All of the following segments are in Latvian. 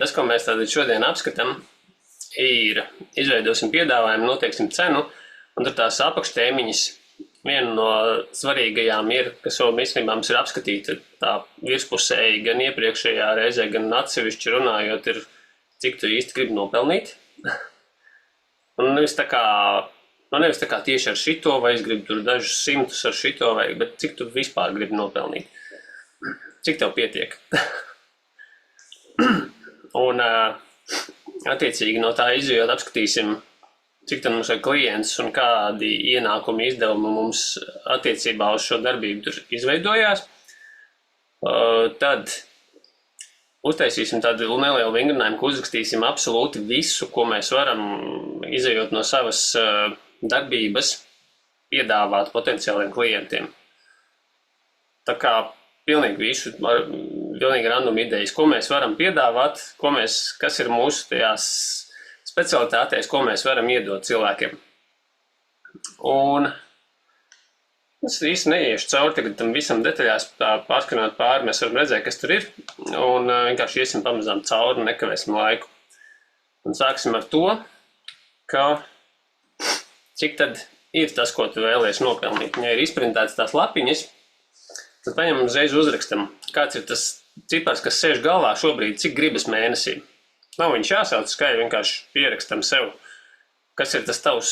Tas, ko mēs tātad šodien apskatām, ir izveidosim piedāvājumu, noteiksim cenu, un tad tās apakštēmiņas. Viena no svarīgajām ir, kas vēl īstenībā mums ir apskatīta tā virspusēji gan iepriekšējā reizē, gan atsevišķi runājot, ir cik tu īsti gribi nopelnīt. Un nevis tā kā tieši ar šito, vai es gribu tur dažus simtus ar šito, bet cik tu vispār gribi nopelnīt. Cik tev pietiek. Un attiecīgi no tā izjūt apskatīsim, cik tad mums ir klients un kādi ienākumi izdevumi mums attiecībā uz šo darbību tur izveidojās. Tad uztaisīsim tādu nelielu vingrinājumu, ka uzrakstīsim absolūti visu, ko mēs varam izejot no savas darbības piedāvāt potenciāliem klientiem. Tā kā pilnīgi visu, pilnīgi random idejas, ko mēs varam piedāvāt, kas ir mūsu tajās specialitātēs, ko mēs varam iedot cilvēkiem. Un es īsti neiešu cauri tagad tam visam detaļās, pārskanot pāri, mēs varam redzēt, kas tur ir, un vienkārši iesim pamazām cauri un nekavēsim laiku. Un sāksim ar to, ka cik tad ir tas, ko tu vēlies nopelnīt. Ja ir izprintēts tās lapiņas, tad paņemam uzreiz uzrakstam, kāds ir tas cipars, kas sēž galvā šobrīd, cik gribas mēnesī. Nav viņš jāsauc skaļi, vienkārši pierakstam sev, kas ir tas tavs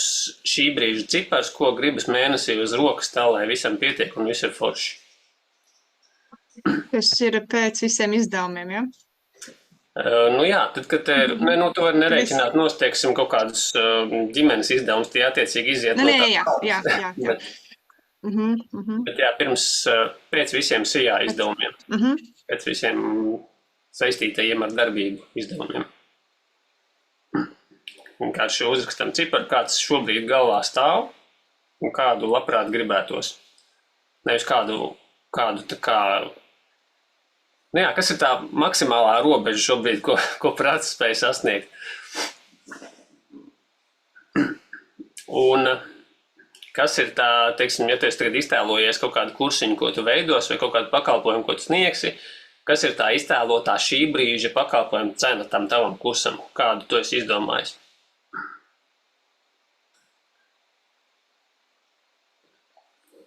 šī brīža cipars, ko gribas mēnesī uz rokas tā, lai visam pietiek un viss ir forši. Tas ir pēc visiem izdevumiem, ja? Nu jā, tad, kad tu vari nerēķināt, nosteiksim kaut kādus ģimenes izdevumus, tie attiecīgi iziet no tā. Jā. Bet jā, pēc visiem sijā izdevumiem, pēc visiem saistītajiem ar darbību izdevumiem. Vienkārši uzrakstam ciparu, kāds šobrīd galvā stāv un kādu labprāt gribētos. Nevis kādu tā kā... Nu jā, kas ir tā maksimālā robeža šobrīd, ko prāts spēj sasniegt? Un kas ir tā, teiksim, ja tu esi tagad iztēlojies kaut kādu kursiņu, ko tu veidos, vai kaut kādu pakalpojumu, ko tu sniegsi, kas ir tā iztēlotā šī brīža pakalpojuma cena tam tavam kursam, kādu tu esi izdomājis?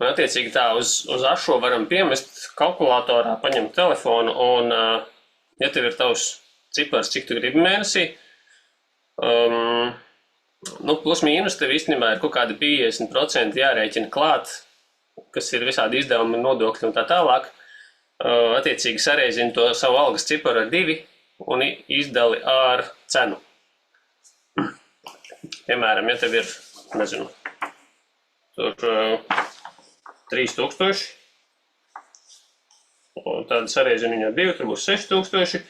Un attiecīgi tā uz ašo varam piemest kalkulatorā, paņemt telefonu un, ja tev ir tavs cipars, cik tu gribi mēnesī, plus mīnus tev īstenībā ir kaut kādi 50% jārēķina klāt, kas ir visādi izdevumi, nodokļi un tā tālāk. Attiecīgi sareizini to savu algas ciparu ar 2 un izdali ar cenu. Piemēram, ja tev ir, nezinu, tur 3000, un tad sareizini viņu ar 2, tur būs 6000,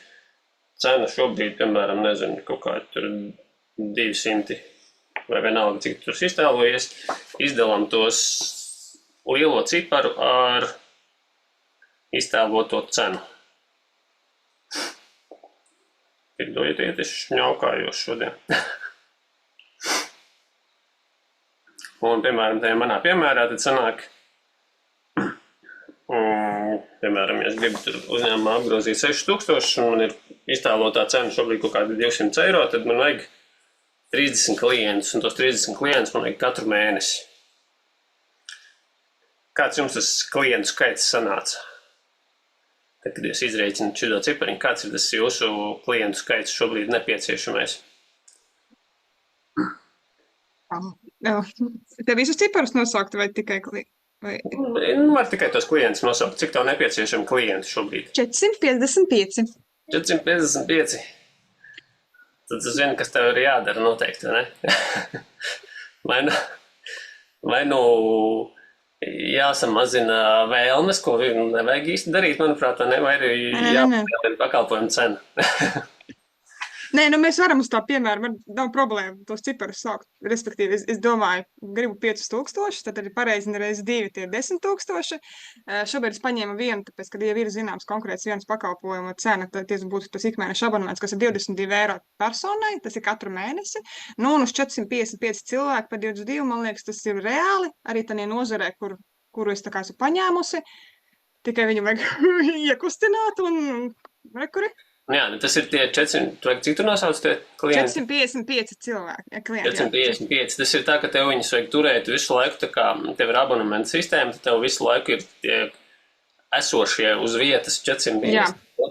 cena šobrīd, piemēram, nezinu, kaut kā tur 200 vai vienalga, cik tur iztēlojies, izdalam tos lielo ciparu ar iztēloto cenu. Piedodiet, es šņaukājos šodien. Un, piemēram, tajā manā piemērā tad sanāk, piemēram, ja es gribu tur uzņēmumā apgrozīt 6000 un man ir iztēlotā cena šobrīd kaut kādi 200 eiro, tad man vajag 30 klientus, un tos 30 klientus man vajag katru mēnesi. Kāds jums tas klientu skaits sanāca? Tad, kad jūs izrēķināt šito cipariņu, kāds ir tas jūsu klientu skaits šobrīd nepieciešamais? Tev visus ciparus nosaukt vai tikai klientu? Var tikai tos klientus nosaukt. Cik tev nepieciešami klienti šobrīd? 455. 455. Tad tu zini, kas tev ir jādara noteikti, vai ne? Vai nu jāsamazina vēlmes, ko nevajag īsti darīt, manuprāt, vai arī jāpalielina pakalpojumu cena. Nē, mēs varam uz tā piemēra, man nav problēma tos ciparus saukt. Respektīvi, es domāju, gribu 5000, tad arī pareizina reiz 2, tie 10 000. Šobrīd es paņēmu vienu, tāpēc, kad jau ir zināms konkrēts viens pakalpojuma cena, tad būtu tas ikmēneša abonements, kas ir 22 eiro personai, tas ir katru mēnesi. Nu, un uz 455 cilvēku par 22, man liekas, tas ir reāli, arī tādā nozarē, kuru es tā kā esmu paņēmusi. Tikai viņu vajag iekustināt un rekuri. Jā, tas ir tie 400, cik tu nosauc tie klienti? 455 cilvēki, klienti, jā. 455. Tas ir tā, ka tev viņus vajag turēt visu laiku, tā kā tev ir abonementa sistēma, tad tev visu laiku ir tie esošie uz vietas 450. Jā,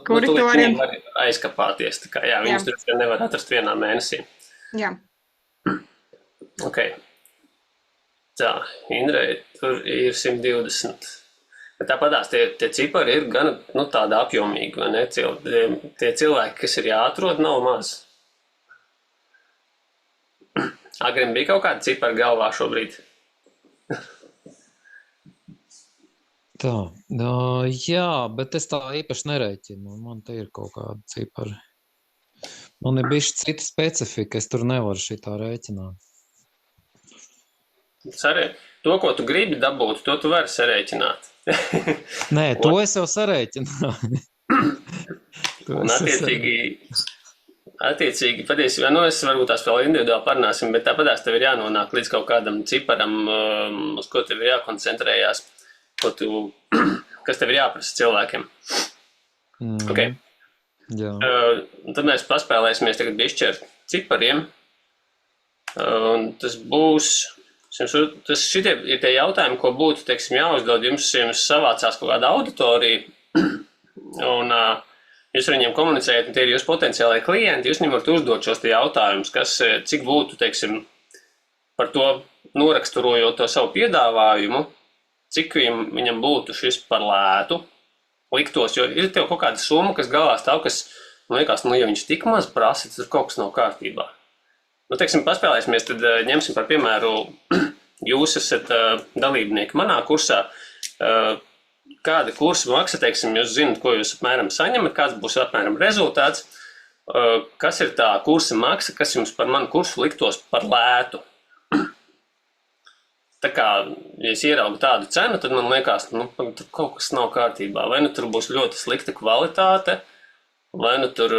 kuri tu to līdz arī... viņiem var aizkapāties. Tā kā, jā, viņus tur nevar atrast vienā mēnesī. Jā. Ok. Tā, Indrei, tur ir 120. Bet tāpatās tie cipari ir gan tādi apjomīgi, vai ne? Tie cilvēki, kas ir jāatrod, nav maz. Agrim bija kaut kāda cipara galvā šobrīd? Tā, jā, bet es tā īpaši nereiķinu. Man te ir kaut kāda cipari. Man ir bišķi cita specifika, es tur nevaru šitā rēķināt. To, ko tu gribi dabūt, to tu vari sarēķināt. Nē, to es jau sarēķināju. Un attiecīgi, patiesībā, es varbūt tās vēl individuāli parunāsim, bet tāpatās tev ir jānonāk līdz kaut kādam ciparam, uz ko tev ir jākoncentrējās, kas tev ir jāprasa cilvēkiem. Okay. Jā. Tad mēs paspēlēsimies tagad bišķi ar cipariem. Un tas būs... Šitie ir tie jautājumi, ko būtu, teiksim, jāuzdod jums savācās kaut kāda auditorija, un jūs ar viņiem komunicējat, un tie ir jūs potenciālai klienti, jūs viņiem varat uzdot šos tie jautājumus, cik būtu, teiksim, par to noraksturojot to savu piedāvājumu, cik viņam būtu šis par lētu liktos, jo ir tev kaut kāda summa, kas galā stāv, kas, man liekas, ja viņš tik maz prasa, tad kaut kas nav kārtībā. Teiksim, paspēlēsimies, tad ņemsim par piemēru, jūs esat dalībnieki manā kursā. Kāda kursa maksa, teiksim, jūs zinat, ko jūs apmēram saņemat, kāds būs apmēram rezultāts, kas ir tā kursa maksa, kas jums par manu kursu liktos par lētu. Tā kā, ja es ieraugu tādu cenu, tad man liekas, tur kaut kas nav kārtībā. Vai tur būs ļoti slikta kvalitāte, vai tur,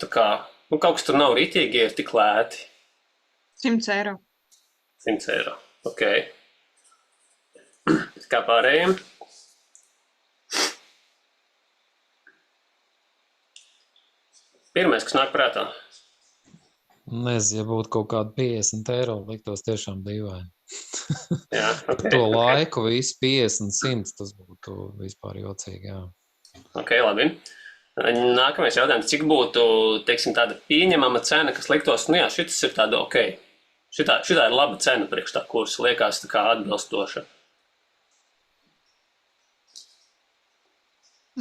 tā kā, kaut kas tur nav ritīgi, ja ir tik lēti. 100 eiro. 100 eiro, ok. Kā pārējiem? Pirmais, kas nāk prātā? Nezinu, ja būtu kaut kāda 50 eiro, liktos tiešām dīvaini. Jā, ok. To laiku visu 50, 100, tas būtu vispār jocīgi, jā. Ok, labi. Nākamais jautājums, cik būtu, teiksim, tāda pieņemama cena, kas liktos, jā, šitas ir tāda ok. Šitā ir laba cena priekš tā kursa, liekas tā kā atbilstoša.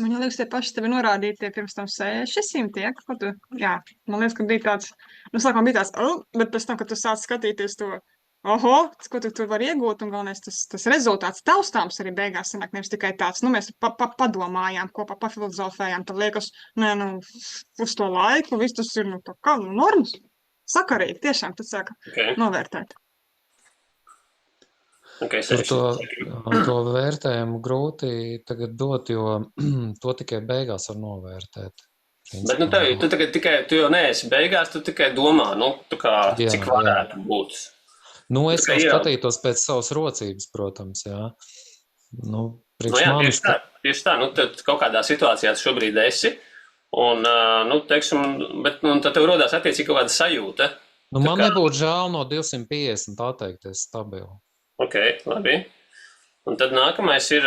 Man liekas, tie paši tevi norādītie pirms tam 600, ko tu, jā, man liekas, ka bija tāds, sākumā bija tāds, bet pēc tam, kad tu sāc skatīties to, ko tu tur var iegūt, un galvenais tas rezultāts taustāms arī beigās sanāk, nevis tikai tāds, mēs padomājām, kopā pafilozofējām, tad liekas, uz to laiku, viss tas ir, tā kā, normas, sakarīgi, tiešām, tad sāka novērtēt. Okay, to vērtējumu grūti tagad dot, jo to tikai beigās var novērtēt. Bet tu jau neesi beigās, tu tikai domā, cik varētu būt. Es jau skatītos pēc savas rocības, protams, jā. Tieši tā, tad kaut kādā situācijā šobrīd esi, un, teiksim, bet tad tev rodās attiecīgi kaut kāda sajūta. Man nebūtu žēl no 250 atteikties stabili. Ok, labi. Un tad nākamais ir,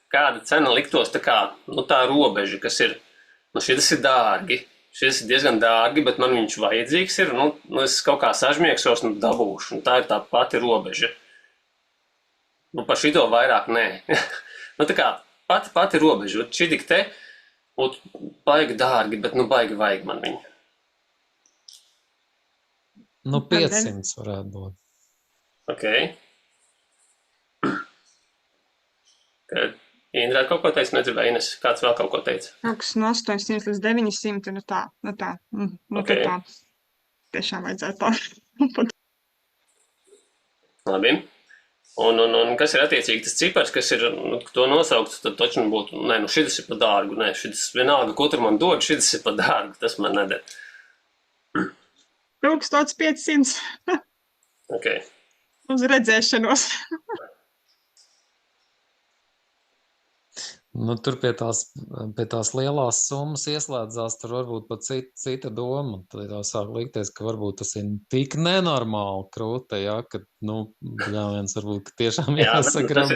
kāda cena liktos tā kā, tā robeža, kas ir, šitas ir dārgi, šitas ir diezgan dārgi, bet man viņš vajadzīgs ir, es kaut kā sažmieksos, dabūšu, un tā ir tā pati robeža. Par šito vairāk nē. Tā kā pati robeža, šī tik te, baigi dārgi, bet baigi vajag man viņu. 500 varētu būt. Ok. Indrā kaut ko teica, nedzirdēju, Ines, kāds vēl kaut ko teica? No 800 līdz 900, tā. Okay. Tā. Tiešām vajadzētu tā. Labi. Un kas ir attiecīgi tas cipars, kas ir, to nosaukt, tad točni būtu, šitas ir pa dārgu, šitas vienalga, ko tur man dod, šitas ir pa dārgu, tas man neder. 1500. Ok. Uz redzēšanos. Nu, tur pie tās lielās summas ieslēdzās, tur varbūt pat cita doma. Tad jau sāk likties, ka varbūt tas ir tik nenormāli krūta, ja, ka, bļāviens varbūt tiešām Jā, bet, jāsagrab.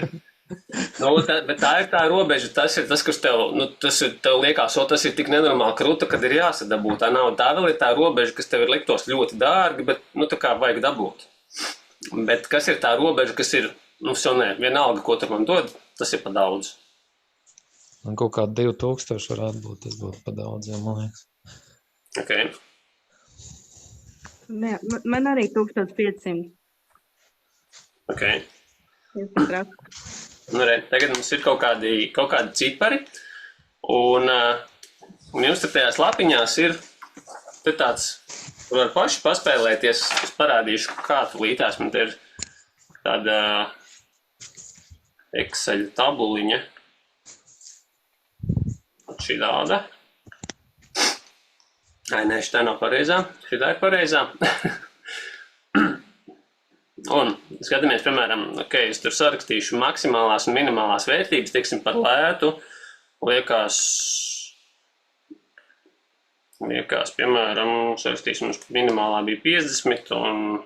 bet tā ir tā robeža, tas ir tas, kas tev liekas, tas ir tik nenormāli krūta, kad ir jāsadabū tā nauda. Tā vēl ir tā robeža, kas tev ir liktos ļoti dārgi, bet, tā kā vajag dabūt. Bet kas ir tā robeža, kas ir, vienalga, ko tu man dod, tas ir pa daudz. Man kaut kā 2000 varētu būt, tas būtu pa daudz, ja man liekas. Ok. Nē, man arī 1500. Ok. Tagad mums ir kaut kādi cipari, un jums tajās lapiņās ir te tāds, kur var paši paspēlēties, es parādīšu, kā tu lītās, man te ir tāda Excel tabuliņa. Šī tāda. Nē, šitā nav pareizā. Šitā ir pareizā. Un skatāmies, piemēram, es tur sarakstīšu maksimālās un minimālās vērtības, teiksim, par lētu. Liekas, piemēram, sarakstīsim, minimālā bija 50, un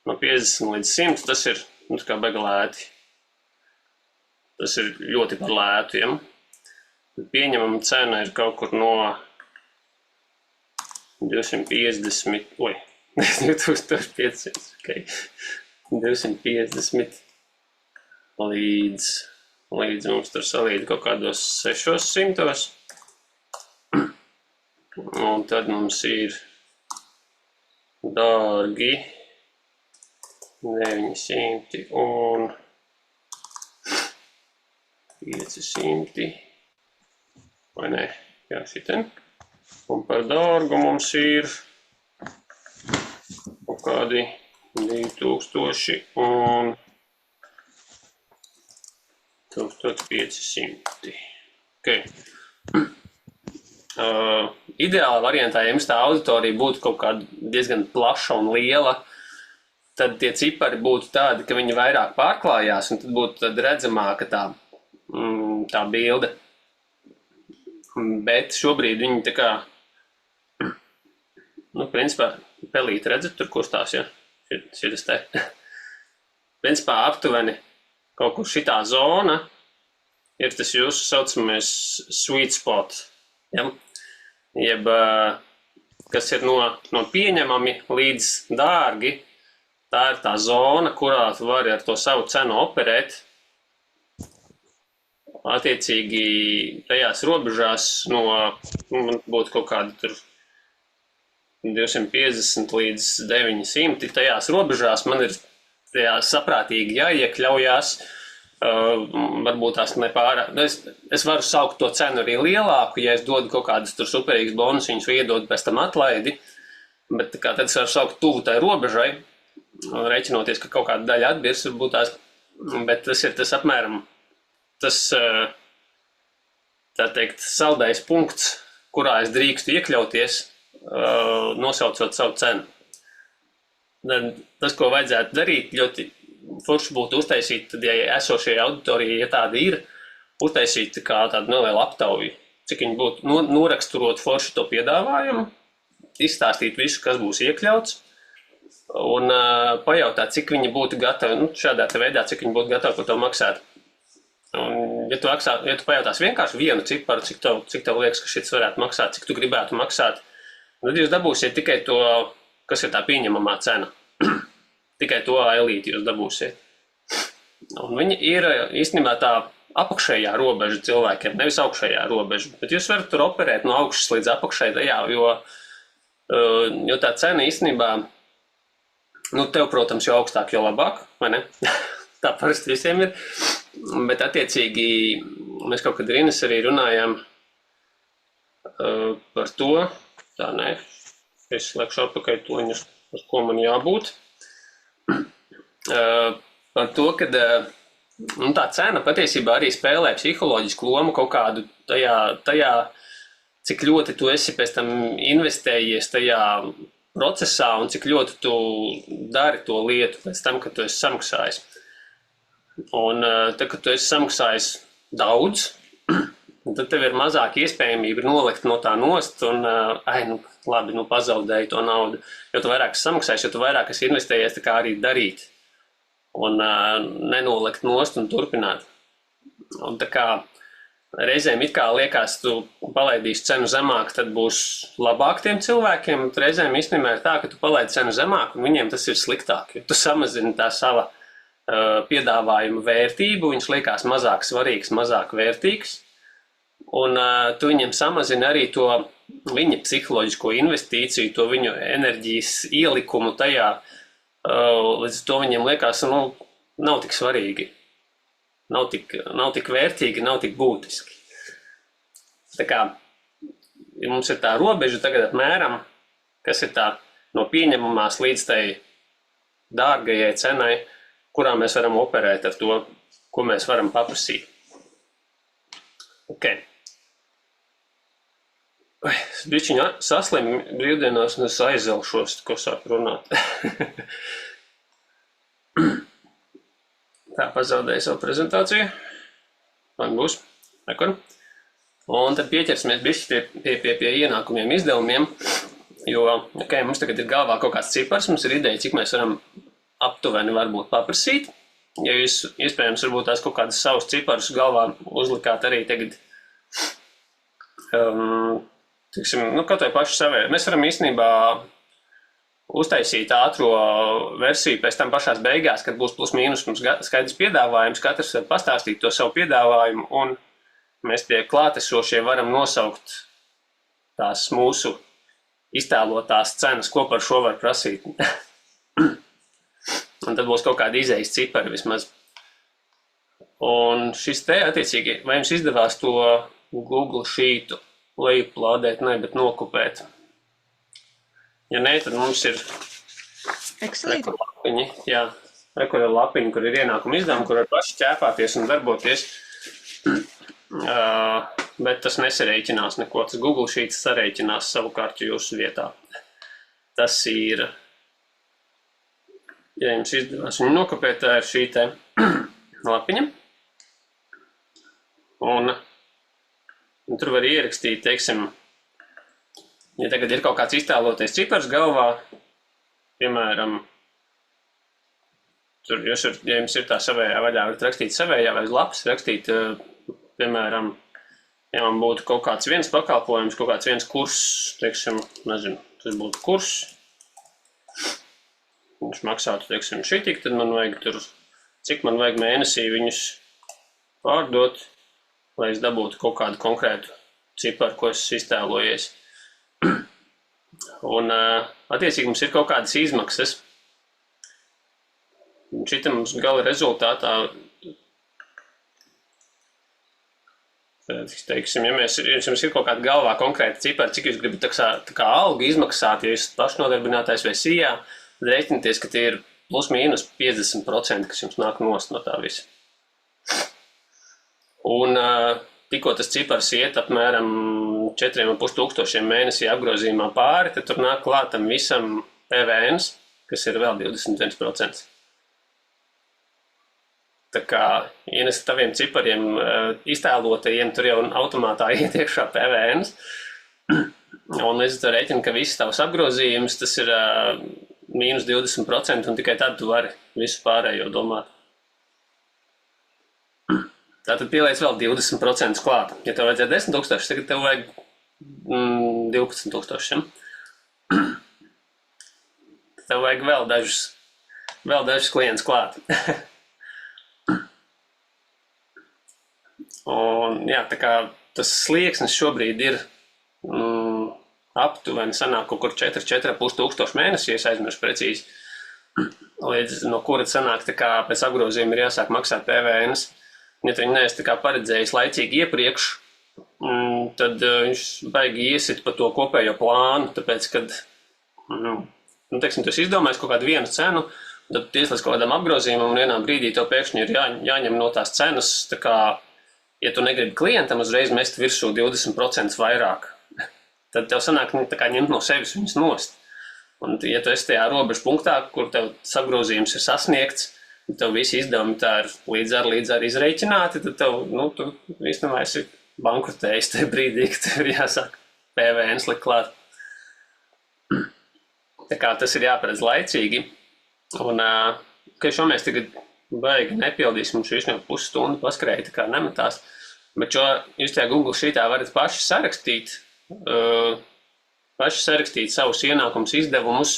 no 50 līdz 100 tas ir, kā bega lēti. Tas ir ļoti par lētu, ja? Pieņemama cena ir kaut kur no 250, 2500, ok, 250 līdz mums tur salīd kaut kādos 600. Un tad mums ir dārgi 900 un 500. Vai ne? Jā, šitien. Un par dārgu mums ir kaut kādi 2000 un 1500. Okay. Ideāla variantā, ja jums tā auditorija būtu kaut kāda diezgan plaša un liela, tad tie cipari būtu tādi, ka viņi vairāk pārklājās, un tad būtu redzamāka tā bilde. Bet šobrīd viņi tā kā, principā, pelīt redzat, tur kustās, ja? Šitas te. Principā aptuveni kaut kur šitā zona ir tas jūsu saucamais sweet spot, ja? Jeb, kas ir no pieņemami līdz dārgi, tā ir tā zona, kurā tu vari ar to savu cenu operēt. Attiecīgi tajās robežās man būtu kaut kādi tur 250 līdz 900, tajās robežās man ir saprātīgi jāiekļaujās, varbūt tās nepārāk. Es varu saukt to cenu arī lielāku, ja es dodu kaut kādas tur superīgas bonus, viņus iedod pēc tam atlaidi, bet tad es varu saukt tuvu tai robežai, reiķinoties, ka kaut kāda daļa atbirs, varbūt tās, bet tas ir tas apmēram tas, tā teikt, saldais punkts, kurā es drīkstu iekļauties, nosaucot savu cenu. Tas, ko vajadzētu darīt, ļoti forši būtu uztaisīt, tad, ja esošajā auditorijā, ja tāda ir, uztaisīt kā tādu nelielu aptauju, cik viņi būtu noraksturot forši to piedāvājumu, izstāstīt visu, kas būs iekļauts, un pajautāt, cik viņi būtu gatavi, šādā veidā, cik viņi būtu gatavi par to maksāt. Un, ja tu pajautās vienkārši vienu ciparu, cik tev liekas, ka šis varētu maksāt, cik tu gribētu maksāt, tad jūs dabūsiet tikai to, kas ir tā pieņemamā cena. Tikai to elīti jūs dabūsiet. Un viņi ir īstenībā tā apakšējā robeža cilvēkiem, nevis augšējā robeža, bet jūs varat tur operēt no augšas līdz apakšai tajā, jo tā cena īstenībā, tev, protams, jo augstāk, jo labāk, vai ne? Tā parasti visiem ir. Bet attiecīgi mēs kaut kad Rīnas arī runājām par to, es slēgšu atpakaļ toņus, uz ko man jābūt, par to, ka tā cena patiesībā arī spēlē psiholoģisku lomu kaut kādu tajā, cik ļoti tu esi pēc tam investējies tajā procesā un cik ļoti tu dari to lietu pēc tam, kad tu esi samaksājis. Un tad, kad tu esi samaksājis daudz, un tad tev ir mazāk iespējamība nolikt no tā nost un, labi, pazaudēji to naudu, jo tu vairāk samaksāsi, jo tu vairāk esi investējies tā kā arī darīt un nenolikt nost un turpināt. Un tā kā reizēm it kā liekas, tu palaidīsi cenu zemāk, tad būs labāk tiem cilvēkiem, un reizēm īstenībā ir tā, ka tu palaidi cenu zemāk, un viņiem tas ir sliktāk, jo tu samazini tā sava piedāvājuma vērtību, viņš liekas mazāk svarīgs, mazāk vērtīgs, un tu viņiem samazini arī to viņa psiholoģisko investīciju, to viņu enerģijas ielikumu tajā, līdz to viņiem liekas, nav tik svarīgi, nav tik vērtīgi, nav tik būtiski. Tā kā mums ir tā robeža tagad apmēram, kas ir tā no pieņemamās līdz tai dārgajai cenai, kurā mēs varam operēt ar to, ko mēs varam paprasīt. Ok. Es bišķiņu saslimu brīvdienās un es aizelšos, ko sāku runāt. Tā, pazaudēju savu prezentāciju. Man būs. Ekor. Un tad pieķersimies bišķi pie ienākumiem, izdevumiem, jo, ok, mums tagad ir galvā kaut kāds cipars, mums ir ideja, cik mēs varam aptuveni varbūt paprasīt. Ja jūs, iespējams, varbūt tās kaut kādas savus ciparus galvā uzlikāt arī tagad, kaut vai paši savē. Mēs varam īstenībā uztaisīt ātro versiju pēc tam pašās beigās, kad būs plus mīnus mums skaidrs piedāvājums, katrs var pastāstīt to savu piedāvājumu, un mēs tie klātesošie varam nosaukt tās mūsu iztēlotās cenas, ko par šo var prasīt. Un tad būs kaut kāda izejas cipari vismaz. Un šis te, attiecīgi, vai jums izdevās to Google Sheetu lejuplādēt, bet nokopēt? Ja nē, tad mums ir lapiņi, jā, kur ir lapiņi, kur ir ienākuma izdevumi, kur var paši ķēpāties un darboties. Bet tas nesareiķinās neko, tas Google Sheets sareiķinās savukārt jūsu vietā. Tas ir... Ja jums izdevās viņu nokopēt, tā ir šī te lapiņa. Un tur var ierakstīt, teiksim, ja tagad ir kaut kāds iztēloties cipars galvā, piemēram, tur jūs, ja jums ir tā savējā vaļā, varat rakstīt savējā vai uz lapas, rakstīt, piemēram, ja man būtu kaut kāds viens pakalpojums, kaut kāds viens kurss, teiksim, nezinu, tas būtu kurss, viņš maksātu, teiksim, šitik, tad man vajag tur, cik man vajag mēnesī viņus pārdot, lai es dabūtu kaut kādu konkrētu ciparu, ko es iztēlojies. Un, attiecīgi, mums ir kaut kādas izmaksas. Šita mums gala rezultātā, teiksim, ja jums ir kaut kāda galvā konkrēta cipara, cik jūs gribat tā kā algu izmaksāt, ja jūs pašnodarbinātais vai sijā, tad rēķināties, ka tie ir plus mīnus 50%, kas jums nāk nost no tā visa. Un tikko tas cipars iet apmēram 4,5 mēnesī apgrozījumā pāri, tad tur nāk klātam visam PVNs, kas ir vēl 21%. Tā kā ienes taviem cipariem iztēlotajiem, tur jau automātā iet iekšā PVNs. Un līdz to rēķina, ka viss tavs apgrozījums, tas ir mīnus 20%, un tikai tad tu vari visu pārējo domāt. Tātad pieliec vēl 20% klāt. Ja tev vajadzēja 10 000, tagad tev vajag 12 000. Tev vajag vēl dažus klientus klāt. Un jā, tā kā tas slieksnis šobrīd ir aptuveni sanāk kaut kur 4,5 tūkstoši mēnesi, ja es aizmirsu precīzi, līdz no kura sanāk tā kā pēc apgrozījuma ir jāsāk maksāt PVNs. Ja tu viņu neesi tā kā paredzējis laicīgi iepriekš, tad viņš baigi iesit pa to kopējo plānu, tāpēc, kad, teiksim, tu esi izdomājis kaut kādu vienu cenu, tad ties līdz kaut kādam apgrozījumam, un vienā brīdī tev pēkšņi ir jāņem no tās cenas, tā kā, ja tu negribi klientam uzreiz mest virsū 20% vairāk, tad tev sanāk tā kā ņemt no sevis viņas nost. Un, ja tu esi tajā robežu punktā, kur tev apgrozījums ir sasniegts, tev visi izdevumi tā ir līdz ar izreikināti, tad tev, tu īstenībā esi bankrotējis tajā brīdī, kad tev ir jāsāk PVN likt klāt. Tā kā tas ir jāparedz laicīgi. Un, ka šo mēs tagad baigi nepildīsim, mums vismaz pusstundu paskrēja, tā kā nemetās. Bet šo jūs tajā Google šitā varat paši sarakstīt savus ienākumus, izdevumus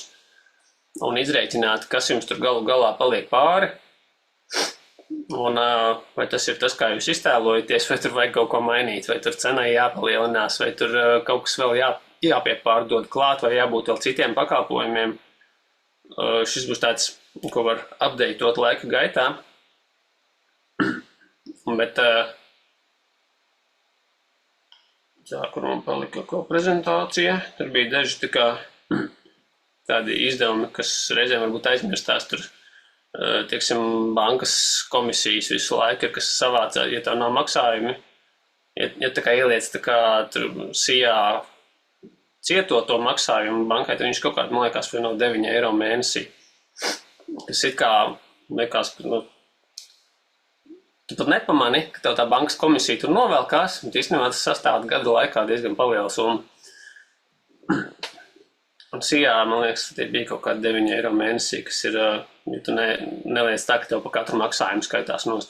un izreikināt, kas jums tur galu galā paliek pāri. Un vai tas ir tas, kā jūs iztēlojaties, vai tur vajag kaut ko mainīt, vai tur cenai jāpalielinās, vai tur kaut kas vēl jāpiepārdod klāt, vai jābūt vēl citiem pakalpojumiem. Šis būs tāds, ko var updateot laika gaitā. Bet kur man palika ko prezentācija. Tur bija daži tādi izdevumi, kas reizēm varbūt aizmirstās. Tur, teiksim, bankas komisijas visu laiku ir, kas savāca, ja tev nav maksājumi. Ja tā kā ieliec tā kā tur sijā cietoto maksājumu bankai, tad viņš kaut kādu, man liekas, vai no 9 eiro mēnesī. Tas it kā, liekas, tu pat nepamani, ka tev tā bankas komisija tur novelkās, bet īstenībā tas sastāv gada laikā diezgan paliela summa. Un sijā, man liekas, tie bija kaut kādi 9 eiro mēnesī, kas ir, ja tu neliec tā, ka tev pa katru maksājumu skaitās nost.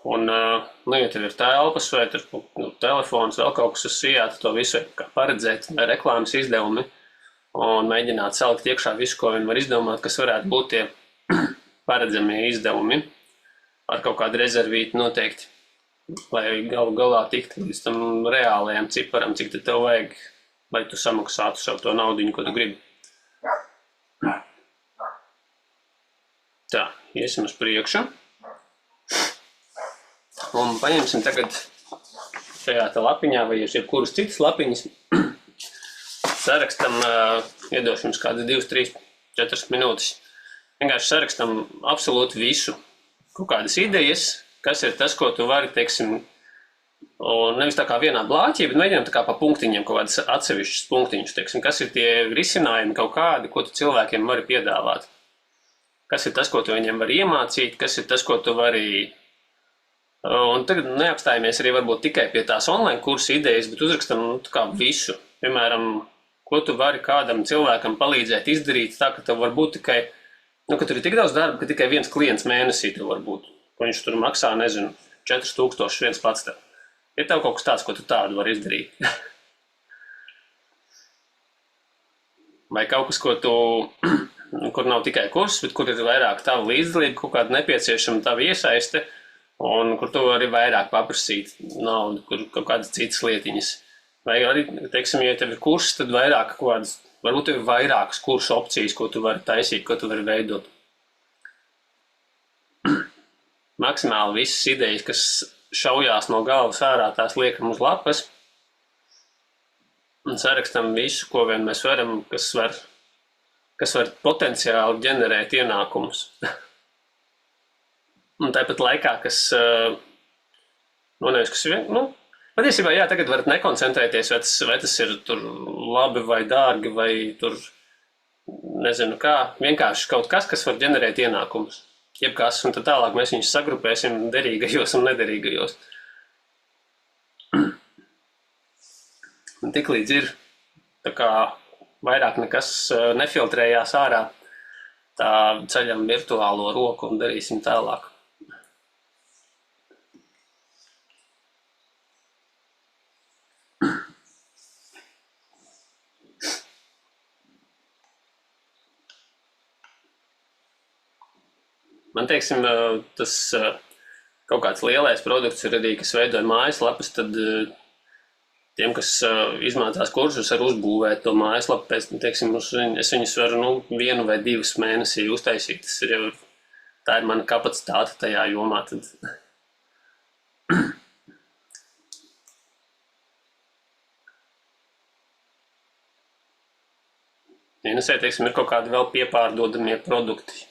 Un, ja tev ir telpas vai tur, telefons, vēl kaut kas uz sijā, tad to visu kā paredzēt, vai reklāmas izdevumi, un mēģināt salikt iekšā visu, ko vien var izdomāt, kas varētu būt tie paredzamie izdevumi ar kaut kādu rezervīti noteikti, lai galu galā tikt līdz tam reālajam ciparam, cik tad tev vajag, lai tu samaksātu savu to naudiņu, ko tu gribi. Tā, iesim uz priekšu. Un paņemsim tagad šajā lapiņā vai jebkuras citas lapiņas. Sarakstam, iedošu jums kādas 2, 3, 4 minūtes. Vienkārši sarakstam absolūti visu. Kaut kādas idejas, kas ir tas, ko tu vari, teiksim, un nevis tā kā vienā blāķī, bet mēģinām tā kā pa punktiņiem, kaut kādas atsevišķas punktiņus, teiksim, kas ir tie risinājumi kaut kādi, ko tu cilvēkiem vari piedāvāt. Kas ir tas, ko tu viņiem vari iemācīt, kas ir tas, ko tu vari. Un tagad neapstājamies arī varbūt tikai pie tās online kursa idejas, bet uzrakstam kā visu. Piemēram, ko tu vari kādam cilvēkam palīdzēt izdarīt tā, ka tev var būt tikai, ka tur ir tik daudz darba, ka tikai viens klients mēnesī tev var būt. Ko viņš tur maksā, nezinu, 4000 viens pats tev. Ir tev kaut kas tāds, ko tu tādu vari izdarīt. Vai kaut kas, ko tu, kur nav tikai kurs, bet kur ir vairāk tava līdzdalība, kaut kāda nepieciešama tava iesaiste, un kur tu vari vairāk paprasīt naudu, kur kaut kādas citas lietiņas. Vai arī, teiksim, ja tev ir kurs, tad vairāk kaut kādas, varbūt tev ir vairākas kursu opcijas, ko tu vari taisīt, ko tu vari veidot. Maksimāli visas idejas, kas šaujās no galvas ārā, tās liekam uz lapas. Un sarakstam visu, ko vien mēs varam, kas var potenciāli ģenerēt ienākumus. Un tāpat laikā, kas, nevis, kas patiesībā, jā, tagad varat nekoncentrēties, vai tas ir tur labi vai dārgi, vai tur, nezinu kā, vienkārši kaut kas, kas var ģenerēt ienākumus. Jebkas, un tad tālāk mēs viņus sagrupēsim derīgajos un nederīgajos. Un tiklīdz ir tā kā vairāk nekas nefiltrējās ārā, tā ceļam virtuālo roku un darīsim tālāk. Man, teiksim, tas kaut kāds lielais produkts ir arī, kas veidoja mājaslapas, tad tiem, kas izmācās kursus, var uzbūvēt to mājaslapu, pēc, teiksim, es viņus varu 1 vai 2 mēnesī uztaisīt. Tas ir jau, tā ir mana kapacitāte tajā jomā. Tad. Ienesē, teiksim, ir kaut kādi vēl piepārdodamie produkti,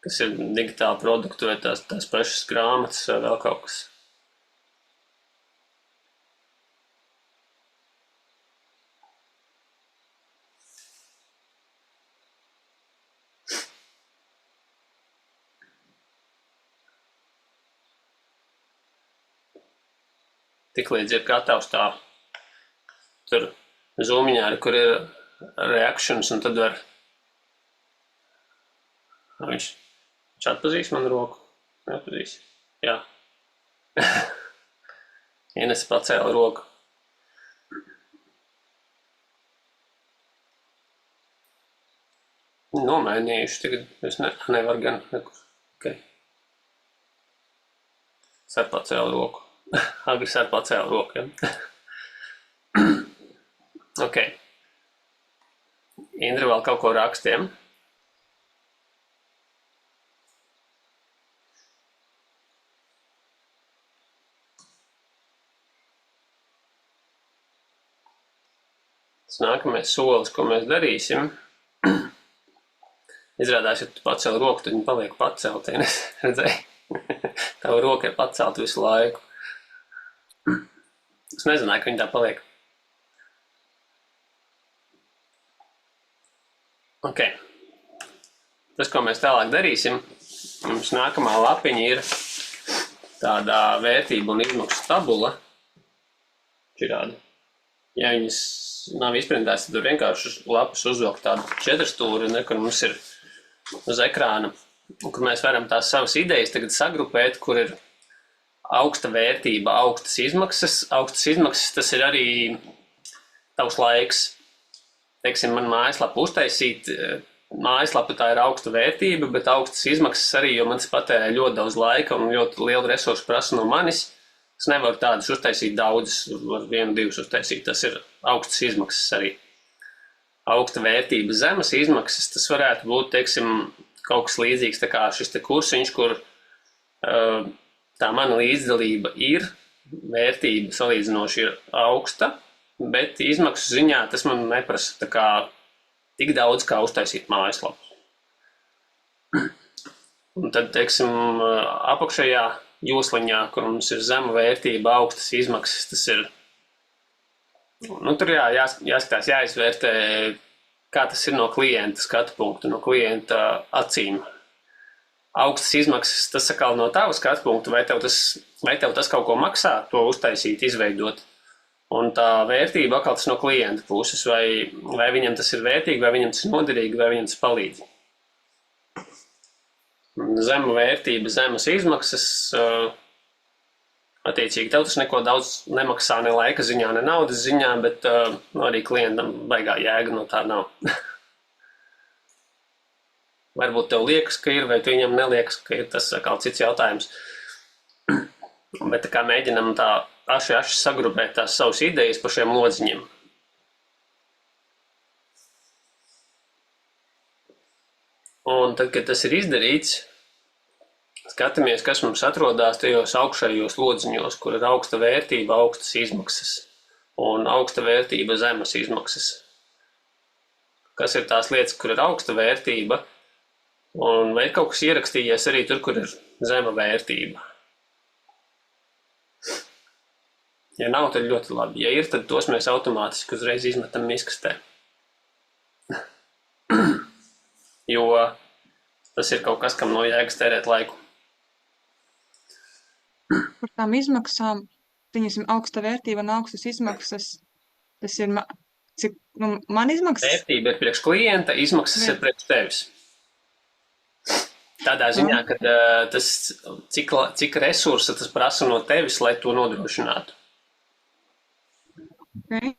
kas ir digitāli produkti vai tās pašas grāmatas vai vēl kaut kas. tiklīdz ir gatavs tā tur zūmiņā, kur ir reactions, un tad var... Viņš atpazīs manu roku? Neatpazīs. Jā. Ines pacēla roku. Nomainījuši, tagad es nevaru gan nekur. Okay. Sar pacēla roku. Agri sar pacēla roku, ja? Ok. Indra vēl kaut ko rakstiem. Tas nākamais solis, ko mēs darīsim, izrādās, ja tu pacēli roku, tad viņa paliek pacelt, ja redzēji? Tava roka ir pacelt visu laiku. Es nezināju, ka viņa tā paliek. Ok. Tas, ko mēs tālāk darīsim, mums nākamā lapiņa ir tāda vērtība un izmaksu tabula. Širādi. Ja viņas nav izprintēts, tad tur vienkārši lapas uzvilkt tādu četrstūri, kur mums ir uz ekrāna, kur mēs varam tās savas idejas tagad sagrupēt, kur ir augsta vērtība, augstas izmaksas. Augstas izmaksas, tas ir arī tavs laiks. Teiksim, man mājaslapu uztaisīt, mājaslapa tā ir augsta vērtība, bet augstas izmaksas arī, jo man tas patērē ļoti daudz laika un ļoti lielu resursu prasa no manis. Es nevaru tādas uztaisīt daudzas, var 1-2 uztaisīt, tas ir augstas izmaksas arī. Augsta vērtība, zemes izmaksas, tas varētu būt, teiksim, kaut kas līdzīgs, tā kā šis te kursiņš, kur tā mana līdzdalība ir, vērtība salīdzinoši ir augsta, bet izmaksu ziņā tas man neprasa tā kā tik daudz, kā uztaisīt mājaslapu. Un tad, teiksim, apakšējā jūsliņā, kur mums ir zema vērtība, augstas izmaksas, tas ir, tur jāskatās, jāizvērtē, kā tas ir no klienta skatu punktu, no klienta acīm. Augstas izmaksas, tas atkal no tava skatu punktu, vai tev tas kaut ko maksā, to uztaisīt, izveidot. Un tā vērtība atkal tas no klienta puses, vai viņam tas ir vērtīgi, vai viņam tas ir noderīgi, vai viņam tas palīdz. Zema vērtība, zemes izmaksas, attiecīgi tev tas neko daudz nemaksā ne laika ziņā, ne naudas ziņā, bet arī klientam baigā jēga no tā nav. Varbūt tev liekas, ka ir, vai tu viņam neliekas, ka ir, tas atkal cits jautājums. Bet tā kā mēģinam tā aši sagrupēt tās savas idejas par šiem lodziņiem. Un tad, kad tas ir izdarīts, skatāmies, kas mums atrodas tajos augšējos lodziņos, kur ir augsta vērtība, augstas izmaksas un augsta vērtība, zemes izmaksas. Kas ir tās lietas, kur ir augsta vērtība, un vai ir kaut kas ierakstījies arī tur, kur ir zema vērtība. Ja nav, tad ļoti labi. Ja ir, tad tos mēs automātiski uzreiz izmetam miskastē. Jo tas ir kaut kas, kam no jēgas tērēt laiku. Par tām izmaksām, viņasim augsta vērtība un augstas izmaksas, tas ir, cik, man izmaksas? Vērtība ir priekš klienta, izmaksas ir priekš tevis. Tādā ziņā, ka tas, cik resursa tas prasa no tevis, lai to nodrošinātu. Okay.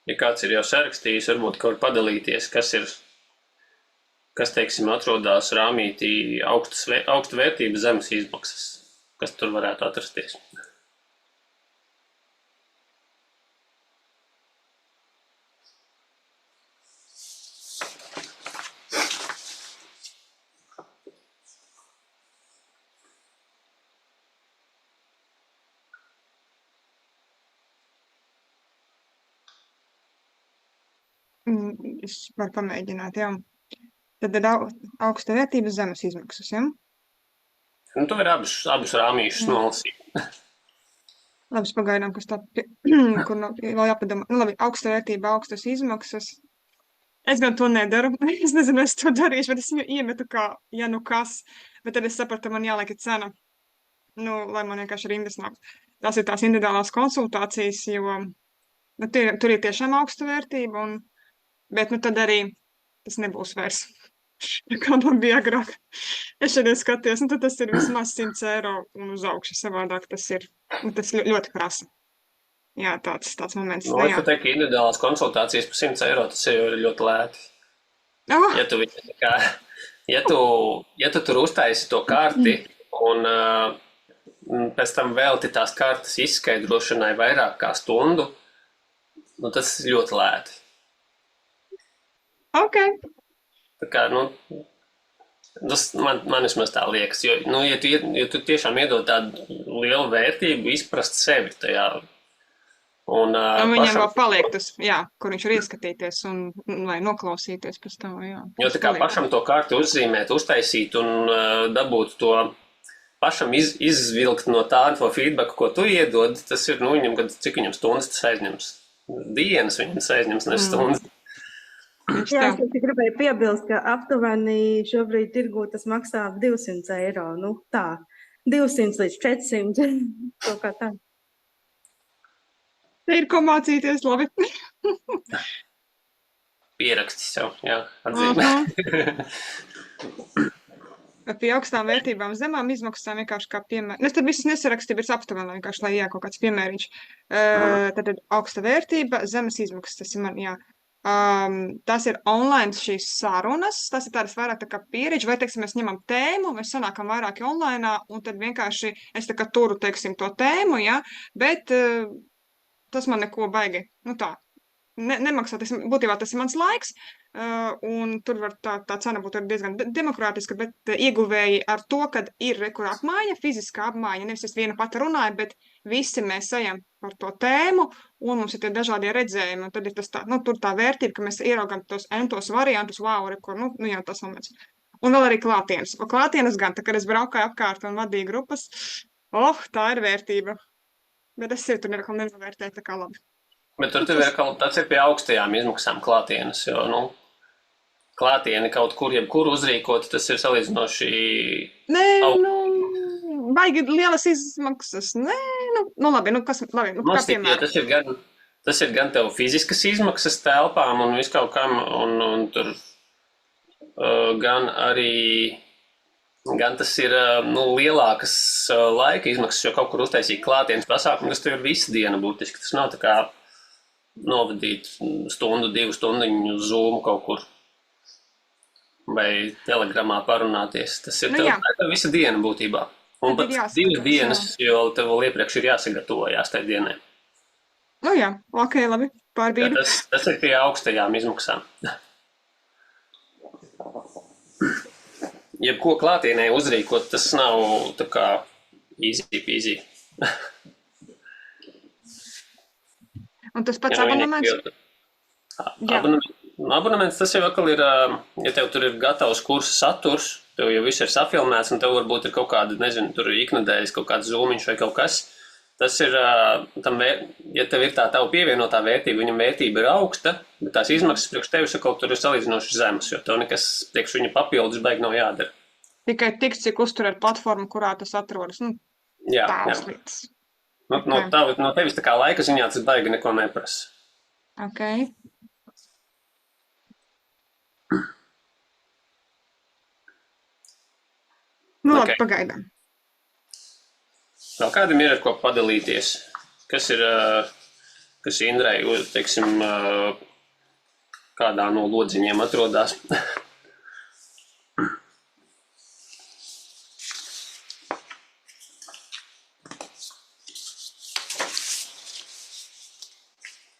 Ja kāds ir jau sarakstījis, varbūt var padalīties, kas teiksim, atrodas rāmītī augsta vērtība, zemes izmaksas, kas tur varētu atrasties. Es varu pamēģināt, jā. Tad ir augsta vērtība, zemes izmaksas, jā? Tu vari abus rāmīšus nolasīt. Labi, pagaidām, kas tā, kur vēl jāpadomā. Nu, labi, augsta vērtība, augstas izmaksas. Es gan to nedaru. Es nezinu, es to darīšu, bet es iemetu kā, ja nu kas. Bet tad es sapratu, man jāliek cena. Nu, lai man vienkārši rindas nāk. Tās ir tās individuālās konsultācijas, jo nu, tur ir tiešām augsta vērtība. Bet nu tad arī tas nebūs vairs. Kā man bija agrāk. Es šodien skatījos, nu tad tas ir vismaz 100 eiro un uz augšu savādāk. Tas ir ļoti prasa. Jā, tāds moments. Nu, es teiktu, ka individuālās konsultācijas par 100 eiro tas ir ļoti lēti. Oh. Ja tu tur uztaisi to karti un pēc tam velti tās kartes izskaidrošanai vairāk kā stundu, nu tas ir ļoti lēti. Ok. Tā kā, tas man vismaz tā liekas, jo, ja tu tiešām iedod tādu lielu vērtību izprast sevi tajā. Un viņam vēl paliek tas, jā, kur viņš var ieskatīties un vai noklausīties pēc tam, jā. Jo tā kā pašam to karti uzzīmēt, uztaisīt un dabūt to pašam izvilkt no tādu feedbacku, ko tu iedod, tas ir, viņam, cik viņam stundas tas aizņems. Dienas viņam tas aizņems, nevis stundas. Jā, es gribēju piebilst, ka aptuveni šobrīd tirgū tas maksā 200 eiro. Nu tā, 200 līdz 400, kaut kā tā. Te ir ko mācīties, labi. Pieraksti sev, jā, atzīmē. Pie augstām vērtībām, zemām izmaksām vienkārši kā piemēri. Es tad visus nesarakstīju, bet aptuveni vienkārši, lai kaut kāds piemēriņš. Tad augsta vērtība, zemes izmaksas, tas ir man, jā. Tas ir online šīs sarunas, tas ir tādas vairāk tā kā pieredze, vai, teiksim, mēs ņemam tēmu, mēs sanākam vairāki online, un tad vienkārši es tā kā turu, teiksim, to tēmu, ja, bet tas man neko baigi, nu tā, nemaksā, būtībā tas ir mans laiks, un tur var tā cena būt diezgan demokrātiska, bet ieguvēji ar to, kad ir rekur apmaiņa, fiziskā apmaiņa, nevis es viena pati runāju, bet visi mēs ejam par to tēmu, un mums ir tie dažādie redzējumi, un tad ir tas tā, tur tā vērtība, ka mēs ieraugam tos entos variantus, wow, rekur, jā, tas moments. Un vēl arī klātienes. Un klātienes gan, tā, kad es braukāju apkārt un vadīju grupas, tā ir vērtība. Bet es sevi tur nenovērtēju tā kā labi. Bet tur tev ir tas ir pie augstajām izmaksām klātienes, jo, klātieni kaut kur, jebkur uzrīkot, tas ir salīdzinoši... Nē, baigi lielas izmaksas. Nē, labi, kā piemēram. Tas ir gan tev fiziskas izmaksas telpām un viskaut kam, un tur gan arī, gan tas ir lielākas laika izmaksas, jo kaut kur uztaisīt klātienes pasākumu, kas tev ir visa diena būtiski. Tas nav tā kā novadīt stundu, 2 stundiņu uz Zoom kaut kur. Vai telegramā parunāties. Tas ir tev visa diena būtībā. Un pat 2 dienas, jo tev vēl iepriekš ir jāsagatavojās tajā dienai. Nu jā, ok, labi, pārbīdu. Tas ir pie augstajām izmaksām. Jebko klātienē uzrīkot, tas nav tā kā easy. Un tas pats abonements? Abonements tas jau atkal ir, ja tev tur ir gatavs kursa saturs, tev jau viss ir safilmēts, un tev varbūt ir kaut kāda, nezinu, tur ir iknedēļas kaut kāds zoomiņš vai kaut kas. Tas ir, ja tev ir tā tava pievienotā vērtība, viņam vērtība ir augsta, bet tās izmaksas priekš tevis kaut tur ir salīdzinoši zemas, jo tev nekas priekš viņa papildus baigi nav jādara. Tikai tik, cik uztur ar platformu, kurā tas atrodas. Jā. Lietas. No tevis tā kā laika ziņā tas baigi neko neprasa. Ok. Labi, pagaidām. Vēl kādam ir ar ko padalīties? Kas Indrai, teiksim, kādā no lodziņiem atrodas?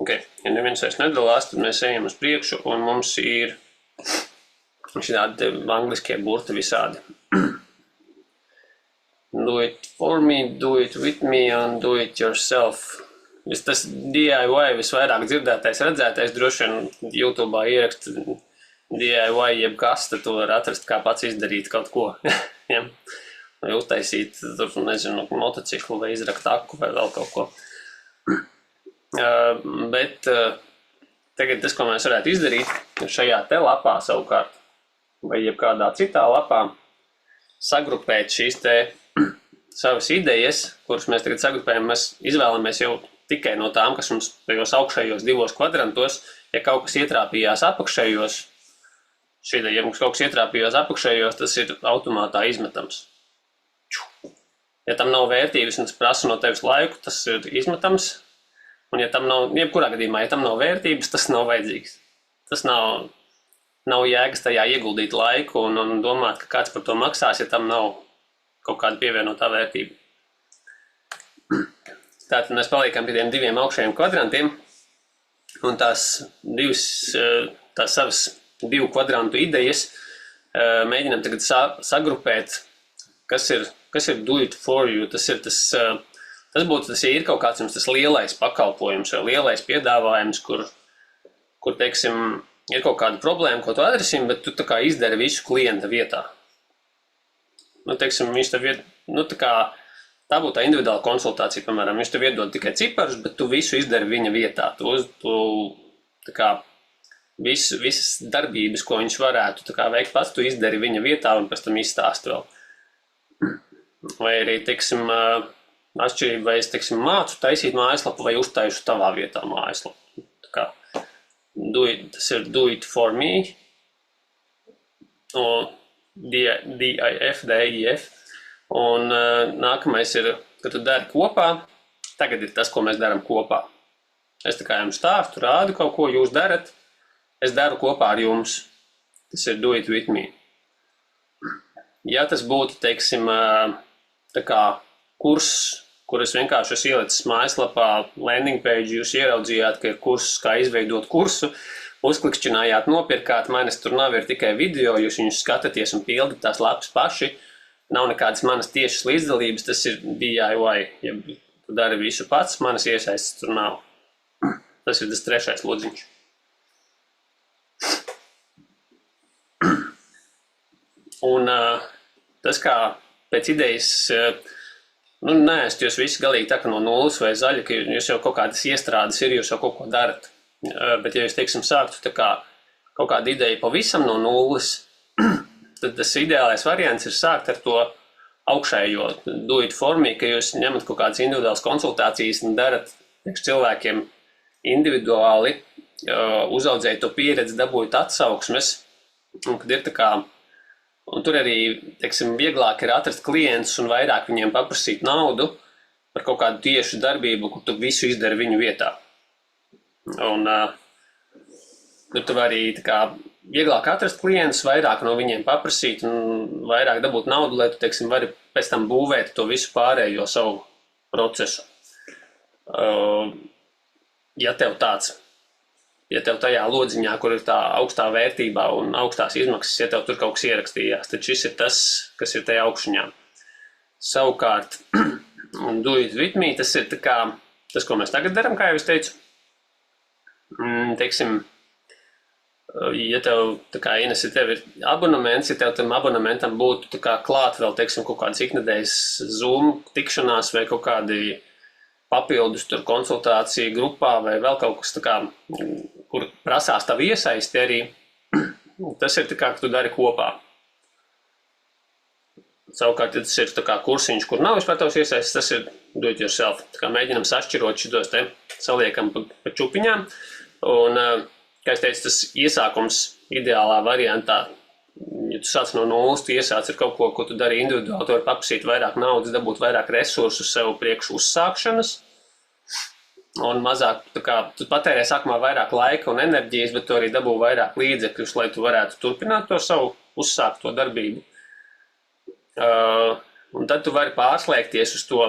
Ok, ja neviens vairs nedalās, tad mēs ejam uz priekšu, un mums ir šādi angliskie burti visādi. Do it for me, do it with me, and do it yourself. Tas DIY visvairāk dzirdētais, redzētais, droši vien YouTube'ā ierakst DIY jebkas, tad tu var atrast, kā pats izdarīt kaut ko. Ja? vai uztaisīt, tur, nezinu, motociklu vai izrakt aku vai vēl kaut ko. Bet tagad tas, ko mēs varētu izdarīt, ir šajā te lapā savukārt, vai jebkādā citā lapā, sagrupēt šīs te savas idejas, kuras mēs tagad sagrupējam, mēs izvēlamies jau tikai no tām, kas mums tajos augšējos 2 kvadrantos, ja kaut kas ietrāpījās apakšējos, ja mums kaut kas ietrāpījās apakšējos, tas ir automātā izmetams. Ja tam nav vērtības un tas prasa no tevis laiku, tas ir izmetams. Un ja tam nav, jebkurā gadījumā, ja tam nav vērtības, tas nav vajadzīgs. Tas nav jēgas tajā ieguldīt laiku un domāt, ka kāds par to maksās, ja tam nav kaut kāda pievienotā vērtība. Tātad mēs paliekam pie tiem 2 augšējiem kvadrantiem un tās savas 2 kvadrantu idejas mēģinām tagad sagrupēt, kas ir do it for you, tas būtu, ja ir kaut kāds jums tas lielais pakalpojums vai lielais piedāvājums, kur teiksim, ir kaut kāda problēma, ko tu atrisini, bet tu tā kā izdari visu klienta vietā. Teiksim, viņš tev tā būtu tā individuāla konsultācija, piemēram, viņš tev iedod tikai ciparus, bet tu visu izdari viņa vietā. Tu tā kā visas darbības, ko viņš varētu tā kā veikt pats, tu izdari viņa vietā un pēc tam izstāsti vēl. Vai arī, teiksim, atšķirība, vai es, teiksim, mācu taisīt mājaslapu vai uztaišu tavā vietā mājaslapu. Tā kā tas ir do it for me, D-I-F, un nākamais ir, ka tu dari kopā, tagad ir tas, ko mēs daram kopā. Es tā kā jums stāstu, rādu kaut ko, jūs darat, es daru kopā ar jums. Tas ir do it with me. Ja tas būtu, teiksim, tā kā kurs, kur es vienkārši esmu ielicis mājaslapā landing page, jūs ieraudzījāt, ka ir kurs, kā izveidot kursu, uzklikšķinājāt, nopirkāt, manis tur nav, ir tikai video, jūs viņus skatāties un pildat tās lapas paši, nav nekādas manas tiešas līdzdalības, tas ir DIY, ja tu dari visu pats, manas iesaistas tur nav. Tas ir tas 3. lodziņš. Un tas, kā pēc idejas, neesat jūs visi galīgi tā, ka no nulles vai zaļa, ka jūs jau kaut kādas iestrādes ir, jūs jau kaut ko darat. Bet, ja jūs, teiksim, sāktu tā kā kaut kādu ideju pavisam no nulles, tad tas ideālais variants ir sākt ar to augšējo do it for me, ka jūs ņemat kaut kādas individuālas konsultācijas un darat cilvēkiem individuāli, uzaudzēt to pieredzi, dabūjat atsauksmes, un kad ir tā kā, un tur arī, teiksim, vieglāk ir atrast klientus un vairāk viņiem paprasīt naudu par kaut kādu tiešu darbību, kur tu visu izdari viņu vietā. Un tu vari tā kā vieglāk atrast klientus, vairāk no viņiem paprasīt un vairāk dabūt naudu, lai tu, teiksim, vari pēc tam būvēt to visu pārējo savu procesu. Ja tev tajā lodziņā, kur ir tā augstā vērtībā un augstās izmaksas, ja tev tur kaut kas ierakstījās, tad šis ir tas, kas ir tajā augšuņā. Savukārt, do it with me, tas ir tā kā tas, ko mēs tagad daram, kā jau es teicu. Teiksim, ja tev, tā kā Ines, ja tev ir abonements, ja tev tam abonamentam būtu tā kā klāt vēl, teiksim, kaut kādas iknedēļas Zoom tikšanās vai kaut kādi papildus tur konsultācija grupā vai vēl kaut kas tā kā, kur prasās tavu iesaisti arī, tas ir tā kā, ka tu dari kopā. Savukārt, ja tas ir tā kā kursiņš, kur nav vispār tavs iesaists, tas ir do it yourself. Tā kā mēģinam sašķirot šitos te, saliekam pa čupiņām. Un, kā es teicu, tas iesākums ideālā variantā, ja tu sāc no nulles, tu iesāc ar kaut ko, ko tu dari individuāli, tu vari paprasīt vairāk naudas, dabūt vairāk resursu sev priekš uzsākšanas, un mazāk, tā kā, tu patērē sākumā vairāk laika un enerģijas, bet tu arī dabū vairāk līdzekļus, lai tu varētu turpināt to savu uzsākto darbību. Un tad tu vari pārslēgties uz to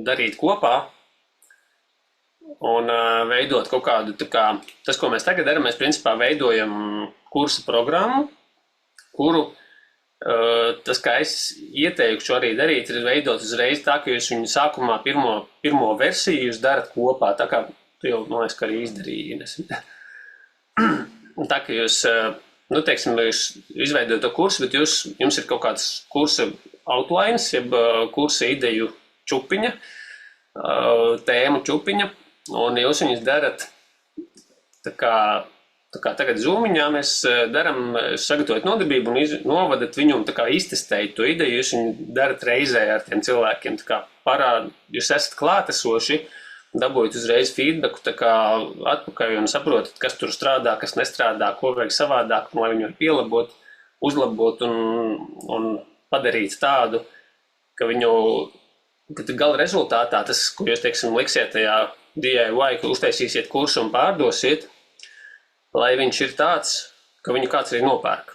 darīt kopā, un veidot kaut kādu, tā kā, tas, ko mēs tagad darām, mēs principā veidojam kursa programmu, kuru tas, kā es ieteikšu arī darīt, ir veidot uzreiz tā, ka jūs viņu sākumā pirmo versiju jūs darat kopā, tā kā tu jau, man liekas, ka arī izdarīji. Tā, ka jūs, teiksim, jūs izveidojat to kursu, bet jums ir kaut kāds kursa outlines, jeb kursa ideju čupiņa, tēmu čupiņa, un jūs viņus darat tā kā tagad Zoomiņā mēs daram, sagatavot nodarbību un novadat viņu un tā kā iztestējat to ideju, jūs viņu darat reizē ar tiem cilvēkiem, tā kā jūs esat klātesoši, dabūjat uzreiz feedbacku, tā kā atpakaļ un saprotat, kas tur strādā, kas nestrādā, ko vajag savādāk, lai viņu var pielabot, uzlabot un padarīt tādu, ka viņu, ka gala rezultātā tas, ko jūs, teiksim, liksiet tajā DIY, ka uztaisīsiet kursu un pārdosiet, lai viņš ir tāds, ka viņu kāds arī nopērk.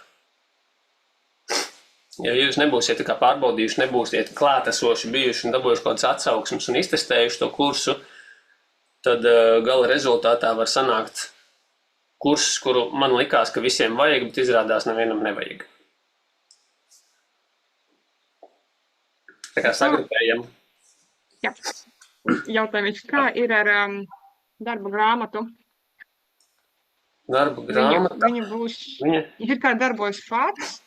Ja jūs nebūsiet tā kā pārbaudījuši, nebūsiet klātesoši bijuši un dabūjuši kaut kādas atsauksmes un iztestējuši to kursu, tad gala rezultātā var sanākt kurs, kuru man likās, ka visiem vajag, bet izrādās nevienam nevajag. Tā kā sagrupējam. Jā. Jautājums, kā ir ar darba grāmatu? Darba grāmata. Viņa ir kā darbojas pats?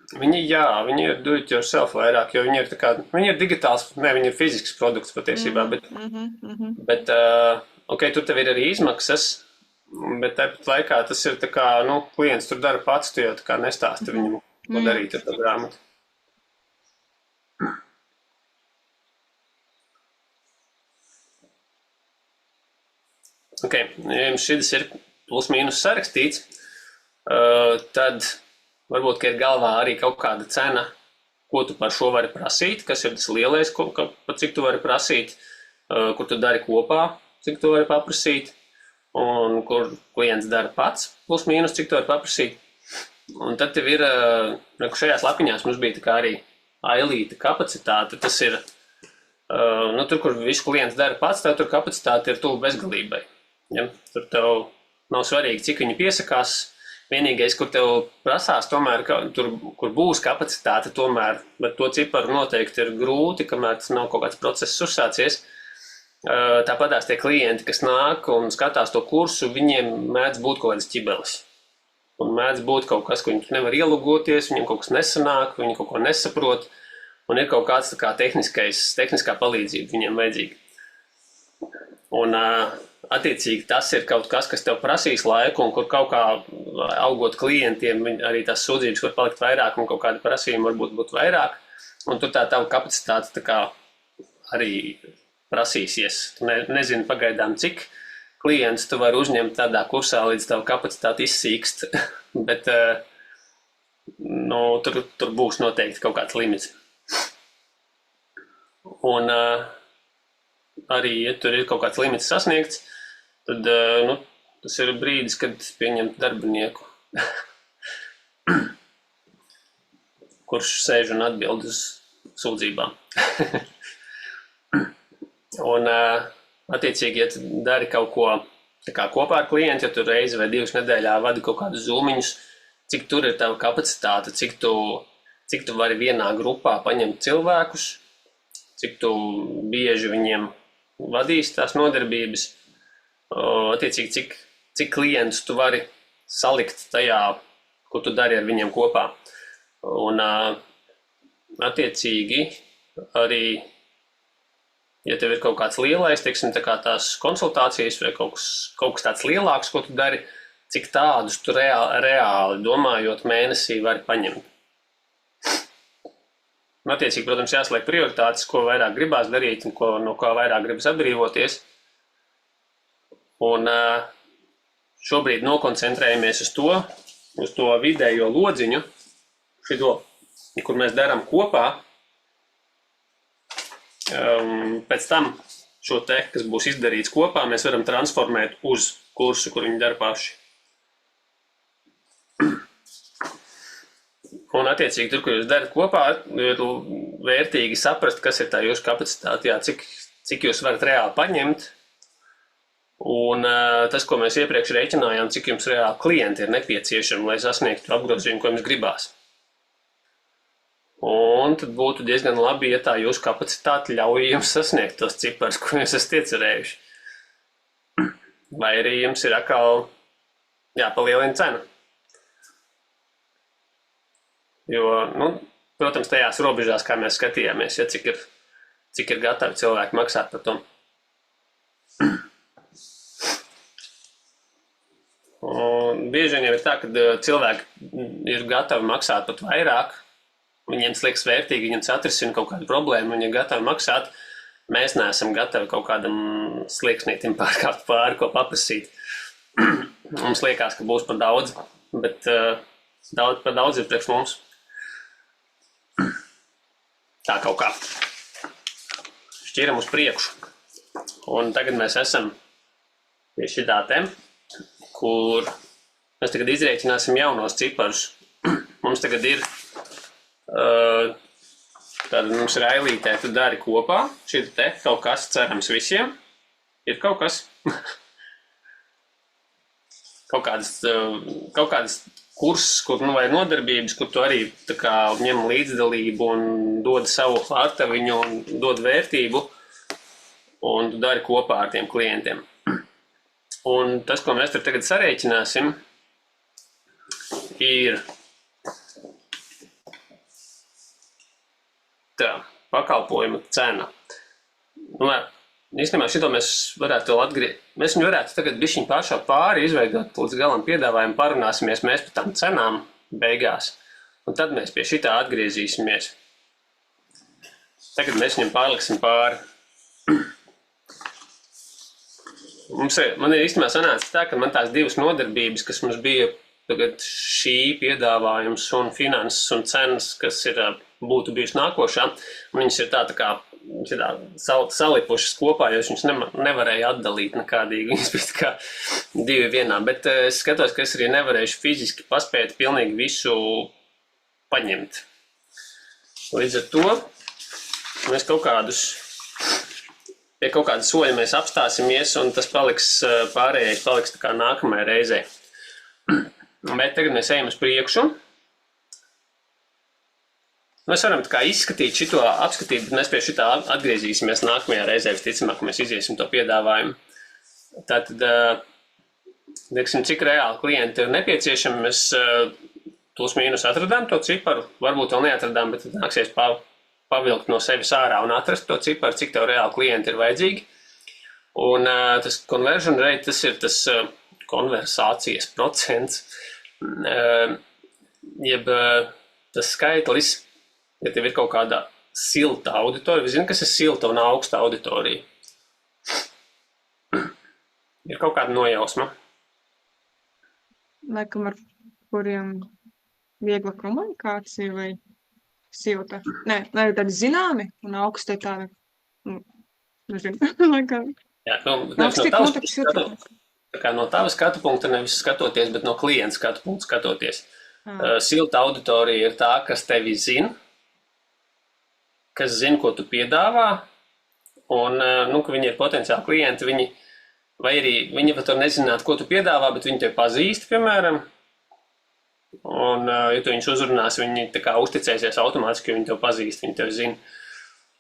Viņi ir do it yourself vairāk, jo viņi ir tā kā, viņi ir digitāls, viņi ir fizisks produkts patiesībā, bet ok, tur tev ir arī izmaksas, bet tāpat laikā tas ir tā kā, klients tur dara pats, tu jau tā kā nestāsti viņam, ko darīt ar to grāmatu. Ok, ja jums šis ir plus mīnus sarakstīts, tad varbūt, ka ir galvā arī kaut kāda cena, ko tu par šo vari prasīt, kas ir tas lielais, par cik tu vari prasīt, kur tu dari kopā, cik tu vari paprasīt, un kur klients dara pats, plus mīnus, cik tu vari paprasīt. Un tad tev ir, šajās lapiņās mums bija tā kā arī ailīta kapacitāte, tas ir, tur, kur visu klients dara pats, tev tur kapacitāte ir tuvu bezgalībai. Ja? Tur tev nav svarīgi, cik viņi piesakās. Vienīgais, kur tev prasās, tomēr, tur, kur būs kapacitāte, tomēr, bet to ciparu noteikti ir grūti, kamēr tas nav kaut kāds process uzsācies. Tāpatās tie klienti, kas nāk un skatās to kursu, viņiem mēdz būt kaut kādas ķibeles. Un mēdz būt kaut kas, ko viņi nevar ielogoties, viņiem kaut kas nesanāk, viņi kaut ko nesaprot, un ir kaut kāds tā kā tehniskā palīdzība viņiem vajadzīga. Un attiecīgi tas ir kaut kas, kas tev prasīs laiku un kur kaut kā augot klientiem, arī tās sūdzības var palikt vairāk un kaut kādi prasījumi varbūt būt vairāk. Un tur tā tava kapacitāte tā kā arī prasīsies. Tu nezini pagaidām, cik klients tu vari uzņemt tādā kursā, līdz tava kapacitāte izsīkst, bet tur būs noteikti kaut kāds limits. Un arī, ja tur ir kaut kāds limits sasniegts, tad tas ir brīdis, kad pieņemt darbinieku, kurš sēž un atbild uz sūdzībām. Un, attiecīgi, ja tu dari kaut ko tā kā kopā ar klientu, ja tu reizi vai 2 nedēļā vadi kaut kādus zoomiņus, cik tur ir tava kapacitāte, cik tu vari vienā grupā paņemt cilvēkus, cik tu bieži viņiem vadīs tās nodarbības, attiecīgi, cik klientus tu vari salikt tajā, ko tu dari ar viņiem kopā. Un, attiecīgi, arī, ja tev ir kaut kāds lielais, teiksim, tā kā tās konsultācijas vai kaut kas tāds lielāks, ko tu dari, cik tādus tu reāli domājot mēnesī vari paņemt. Un, attiecīgi, protams, jāsliek prioritātes, ko vairāk gribās darīt un no kā vairāk gribas atbrīvoties. Un šobrīd nokoncentrējamies uz to vidējo lodziņu, šito, kur mēs darām kopā. Pēc tam šo te, kas būs izdarīts kopā, mēs varam transformēt uz kursu, kur viņi dara paši. Un, attiecīgi, tur, kur jūs darat kopā, ir vērtīgi saprast, kas ir tā jūsu kapacitāte, cik jūs varat reāli paņemt. Un tas, ko mēs iepriekš rēķinājām, cik jums reāli klienti ir nepieciešami, lai sasniegtu apgrozījumu, ko jums gribās. Un tad būtu diezgan labi, ja tā jūsu kapacitāte ļauj jums sasniegt tos ciparus, ko jūs esat iecerējuši. Vai arī jums ir atkal jāpalielina cena. Jo, protams, tajās robežās, kā mēs skatījāmies, ja cik ir gatavi cilvēki maksāt par to. Un bieži vien jau ir tā, ka cilvēki ir gatavi maksāt pat vairāk, viņiem tas liekas vērtīgi, viņiem atrisina kaut kādu problēmu, viņi ir gatavi maksāt, mēs neesam gatavi kaut kādam slieksnītim pārkāpt pāri, ko paprasīt. Mums liekas, ka būs par daudz, bet par daudz ir priekš mums. Tā kaut kā šķiram uz priekšu. Un tagad mēs esam pie šitā tem, kur mēs tagad izrēķināsim jaunos ciparus. Mums tagad ir, tāda mums ir ailītē, tu dari kopā, šita te kaut kas cerams visiem. Ir kaut kas, kaut kādas kursus, kur, vai nodarbības, kur tu arī tā kā ņem līdzdalību un dod savu artaviņu un dod vērtību, un tu dari kopā ar tiem klientiem. Un tas, ko mēs tur tagad sarēķināsim, ir tā, pakalpojuma cena. Īstenībā šito mēs varētu vēl atgriezt. Mēs viņu varētu tagad bišķiņ pašā pāri izveidot līdz galam piedāvājumu, parunāsimies mēs par tām cenām beigās. Un tad mēs pie šitā atgriezīsimies. Tagad mēs viņam pārliksim pāri. Man ir īstenībā sanācis tā, ka man tās divas nodarbības, kas mums bija tagad šī piedāvājums un finanses un cenas, kas būtu bijusi nākošā, un viņas ir tā kā salipušas kopā, jo viņas nevarēja atdalīt nekādīgi. Viņas bija tā kā divi vienā, bet es skatos, ka es arī nevarēšu fiziski paspēt pilnīgi visu paņemt. Līdz ar to mēs pie kaut kāda soļa mēs apstāsimies, un tas pārējais paliks tā kā nākamajai reizē. Bet tagad mēs ejam uz priekšu. Mēs varam tā kā izskatīt šito, apskatīt, bet mēs pie šitā atgriezīsimies nākamajā reizē, visticamāk, mēs iziesim to piedāvājumu. Tātad, teiksim, cik reāli klienti ir nepieciešami, mēs plus mīnus atradām to ciparu, varbūt vēl neatradām, bet tad nāksies pavilkt no sevis ārā un atrast to ciparu, cik tev reāli klienti ir vajadzīgi. Un tas conversion rate, tas ir tas konversācijas procents, jeb tas skaitlis, ja tev ir kaut kāda silta auditorija, vai zini, kas ir silta un augsta auditorija? Ir kaut kāda nojausma? Laikam ar kuriem viegla komunikācija vai silta? Nē, tādi zināmi un augsti tādi, nezinu, laikam. Jā, Augsti kontakti silta. Tā kā no tava skatu punkta nevis skatoties, bet no klienta skatu punkta skatoties. Silta auditorija ir tā, kas tevi zina, kas zina, ko tu piedāvā, un ka viņi ir potenciāli klienti, vai arī viņi pat var nezināt, ko tu piedāvā, bet viņi tevi pazīst, piemēram. Un, ja tu viņus uzrunās, viņi tā kā uzticēsies automātiski, jo viņi tevi pazīst, viņi tevi zina.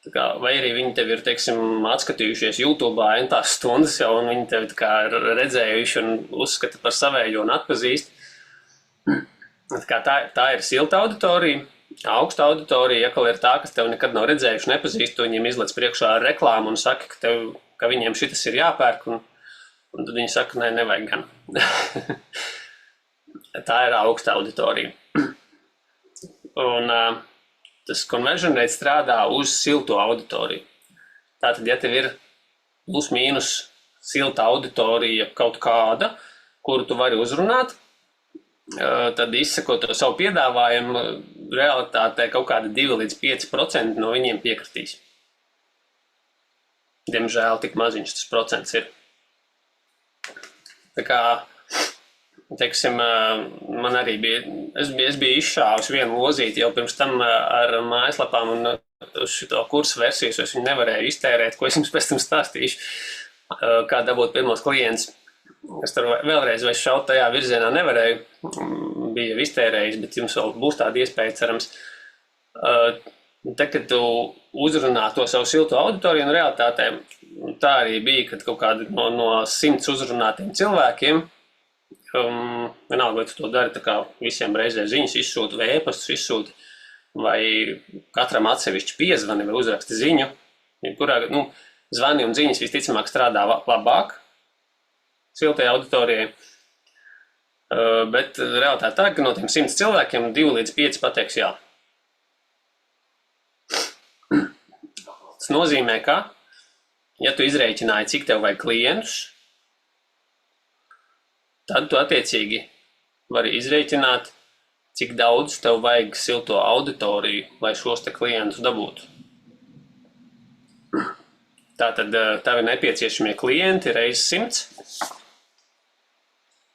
Tā kā, vai arī viņi tevi ir, teiksim, atskatījušies YouTube'ā entās stundas jau, un viņi tevi tā kā ir redzējuši un uzskata par savējo un atpazīst. Tā kā tā ir silta auditorija. Augsta auditorija, ja ir tā, kas tev nekad nav redzējuši, nepazīst, tu viņiem izlec priekšā ar reklāmu un saka, ka viņiem šitas ir jāpērk, un tad viņi saka, nē, nevajag gan. Tā ir augsta auditorija. Un tas conversion rate strādā uz silto auditoriju. Tātad, ja tev ir plus mīnus silta auditorija kaut kāda, kuru tu vari uzrunāt, tad izsakot to savu piedāvājumu, realitātē kaut kāda 2 līdz 5% no viņiem piekritīs. Diemžēl tik maziņš tas procents ir. Tā kā, teiksim, man arī bija, es biju izšāvis vienu lozīti jau pirms tam ar mājaslapām un uz šito kursu versijas, es viņu nevarēju iztērēt, ko es jums pēc tam stāstīšu, kā dabūt pirmos klientus. Es tur vēlreiz vai šaut tajā virzienā nevarēju, bija jau iztērējis, bet jums vēl būs tāda iespēja, cerams. Te, kad tu uzrunā to savu silto auditoriju, un realitātē tā arī bija, kad kaut kādi no 100 uzrunātiem cilvēkiem, vienalga, vai tu to dari tā kā visiem reizē ziņas izsūti vai e-pastus izsūti, vai katram atsevišķi piezvani vai uzraksti ziņu. Jebkurā, zvani un ziņas visticamāk strādā labāk siltajai auditorijai, bet realitāte tā, ka no tiem 100 cilvēkiem 2 līdz 5 pateiks jā. Tas nozīmē, ka, ja tu izrēķināji, cik tev vajag klientus, tad tu attiecīgi vari izrēķināt, cik daudz tev vajag silto auditoriju, lai šos te klientus dabūtu. Tātad tavi nepieciešamie klienti reiz 100.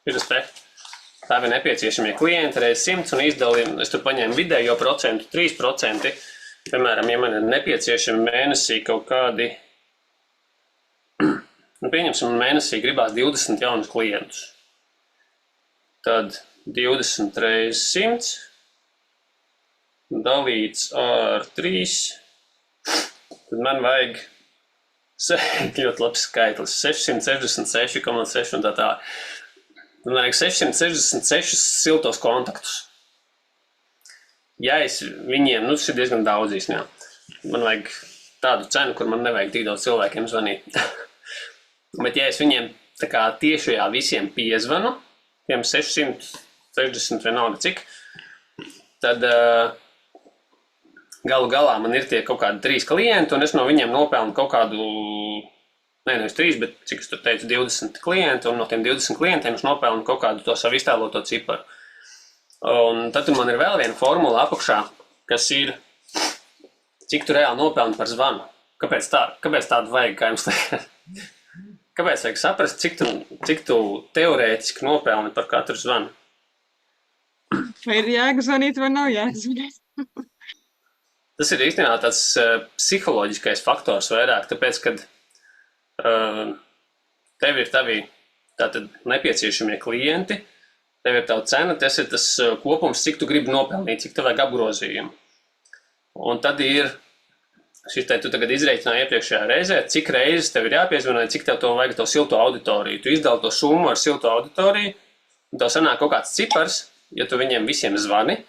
Ir tas te. Tavi nepieciešamie klienti reiz 100 un izdalīju, es tur paņēmu vidējo procentu, 3%. Piemēram, ja man ir nepieciešami mēnesī kaut kādi, pieņemsim, mēnesī gribās 20 jaunus klientus. Tad 20 reiz 100 dalīts ar 3, tad man vajag ļoti labs skaitlis, 666,6 un tā. Man vajag 666 siltos kontaktus. Ja es viņiem, tas ir diezgan daudz īstenībā, man vajag tādu cenu, kur man nevajag tik daudz cilvēkiem zvanīt. Bet ja es viņiem tā kā tiešajā visiem piezvanu, tiem 660 vienalga cik, tad galu galā man ir tie kaut kādi 3 klienti, un es no viņiem nopelnu kaut kādu, nevis 3, bet cik es tur teicu, 20 klienti, un no tiem 20 klientiem es nopelnu kaut kādu to savu iztēloto ciparu. Un tad man ir vēl viena formula apakšā, kas ir, cik tu reāli nopelni par zvanu. Kāpēc tādu vajag, kā jums liekas? Kāpēc vajag saprast, cik tu teorētiski nopelni par katru zvanu? Vai ir jēga zvanīt vai nav jēga zvanīt? Tas ir īstenībā tāds psiholoģiskais faktors vairāk, tāpēc, kad tev ir tavi tātad nepieciešamie klienti, tev ir tava cena, tas ir tas kopums, cik tu gribi nopelnīt, cik tev vajag apgrozījumu. Un tad ir, šis te tu tagad izreikināji iepriekšējā reizē, cik reizes tev ir jāpiezvanā, cik tev to vajag to silto auditoriju. Tu izdali to summu ar silto auditoriju, un tev sanāk kaut kāds cipars, ja tu viņiem visiem zvani,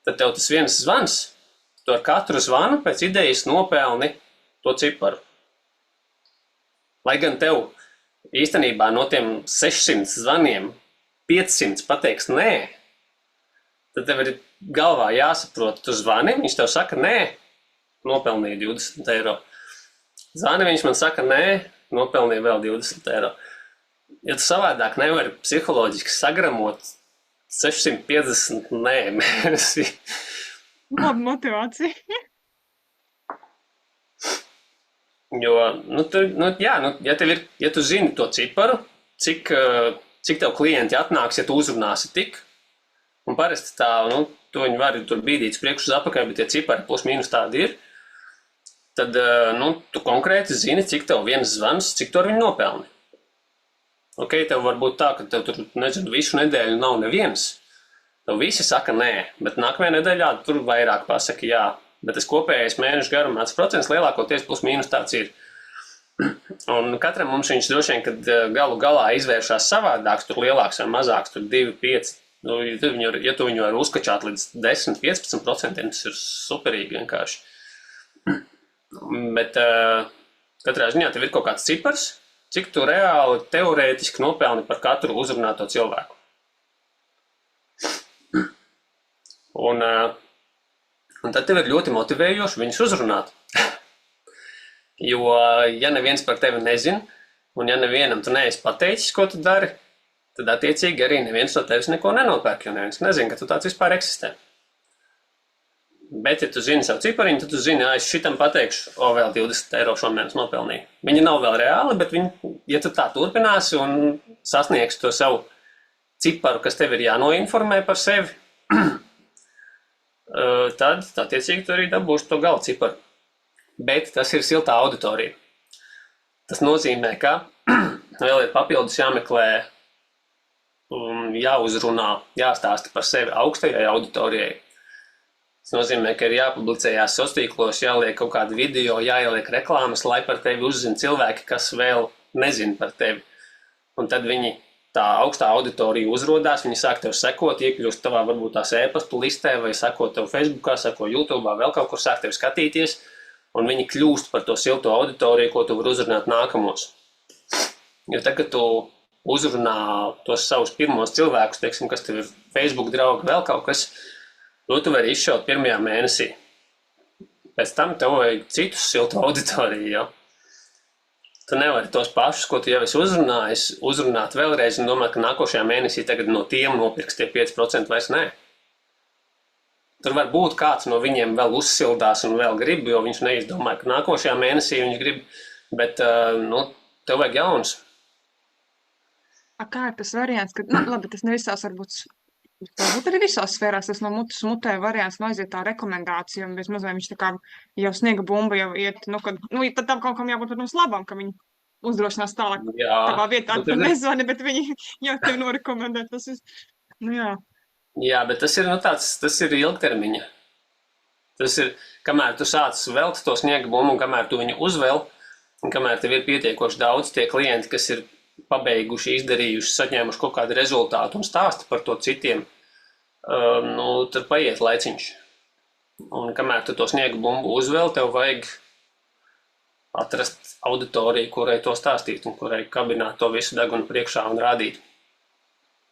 tad tev tas viens zvans, tu ar katru zvanu pēc idejas nopelni to ciparu. Lai gan tev īstenībā no tiem 600 zvaniem 500 pateiks nē, tad tev ir galvā jāsaprot, tu zvani, viņš tev saka nē, nopelnīja 20 eiro. Zvani, viņš man saka nē, nopelnīja vēl 20 eiro. Ja tu savādāk nevari psiholoģiski sagramot 650 nē mēnesī. Laba motivācija. Jo, ja tu zini to ciparu, cik tev klienti atnāks, ja tu uzrunāsi tik, un parasti tā, tu viņi vari tur bīdīt priekš uz apakaļ, bet tie cipari plus mīnus tādi ir, tad, tu konkrēti zini, cik tev viens zvans, cik tu ar viņu nopelni. Ok, tev var būt tā, ka tev tur, nezinu, visu nedēļu nav neviens. Tev visi saka nē, bet nākamajā nedēļā tur vairāk pasaka jā. Bet tas kopējais mēnešu garumā tas procents lielākoties plus mīnus tāds ir. Un katram mums viņš droši vien, kad galu galā izvēršās savādāks, tur lielāks vai mazāks, tur 2, 5, ja tu viņu var uzkačāt līdz 10, 15%, tas ir superīgi vienkārši. Bet katrā ziņā tev ir kaut kāds cipars, cik tu reāli teorētiski nopelni par katru uzrunāto cilvēku. Un tad tev ir ļoti motivējoši viņus uzrunāt. Jo, ja neviens par tevi nezin, un ja nevienam tu neesi pateicis, ko tu dari, tad attiecīgi arī neviens no tevis neko nenopērk, jo neviens nezin, ka tu tāds vispār eksistē. Bet, ja tu zini savu cipariņu, tad tu zini, es šitam pateikšu, vēl 20 eiro šomēnes nopelnīju. Viņi nav vēl reāli, bet ja tu tā turpināsi un sasniegsi to savu ciparu, kas tev ir jānoinformē par sevi, tad, attiecīgi, tu arī dabūsi to gala ciparu. Bet tas ir siltā auditorija. Tas nozīmē, ka vēl ir papildus jāmeklē, jāuzrunā, jāstāsta par sevi augstajai auditorijai. Tas nozīmē, ka ir jāpublicējās sociālos, jāliek kaut kādi video, jāieliek reklāmas, lai par tevi uzzina cilvēki, kas vēl nezina par tevi. Un tad viņi tā augstā auditorija uzrodās, viņi sāk tev sekot, iekļūst tavā varbūt tās e-pastu listē vai seko tev Facebookā, seko YouTube'ā, vēl kaut kur sāk tevi skatīties, un viņi kļūst par to silto auditoriju, ko tu vari uzrunāt nākamos. Jo tagad tu uzrunā tos savus pirmos cilvēkus, teiksim, kas tev ir Facebook draugi, vēl kaut kas, to tu vari izšaut pirmajā mēnesī. Pēc tam tev vajag citus siltu auditoriju, jau. Tu nevari tos pašus, ko tu jau esi uzrunājis, uzrunāt vēlreiz un domāt, ka nākošajā mēnesī tagad no tiem nopirks tie 5% vairs nē. Tur var būt kāds no viņiem vēl uzsildās un vēl grib, jo viņš neizdomāja, ka nākošajā mēnesī viņš grib, bet, tev vajag jauns. Kā ir tas variants, ka, labi, tas ne visās varbūt arī visās sfērās, tas no mutes mutē variants aiziet tā rekomendācija, un bez mazliet viņš tā kā jau sniega bumba jau iet, tad tam kaut kam jābūt, protams, labam, ka viņi uzdrošinās tālāk tavā vietā, tu nezvani, bet viņi jau tevi norekomendē, tas ir, jā. Jā, bet tas ir ilgtermiņa. Tas ir, kamēr tu sāc velt to sniega bumbu, un kamēr tu viņu uzvel, un kamēr tev ir pietiekoši daudz tie klienti, kas ir pabeiguši, izdarījuši, saņēmuši kaut kādu rezultātu un stāsti par to citiem, tad paiet laiciņš. Un kamēr tu to sniega bumbu uzvēl, tev vajag atrast auditoriju, kurai to stāstīt un kurai kabināt to visu degunu priekšā un rādīt.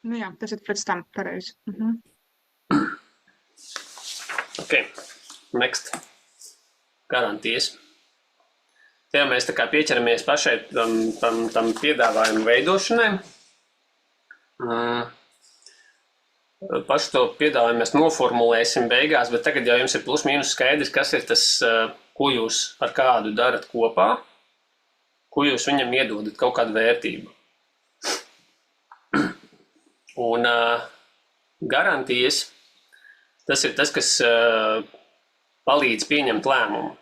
Jā, tas ir pēc tam pareizi. Ok, next. Garantijas. Tajā mēs tā kā pieķeramies pašai tam piedāvājumu veidošanai. Pašu to piedāvājumu mēs noformulēsim beigās, bet tagad jau jums ir plus mīnus skaidrs, kas ir tas, ko jūs ar kādu darat kopā, ko jūs viņam iedodat kaut kādu vērtību. Un garantijas, tas ir tas, kas palīdz pieņemt lēmumu.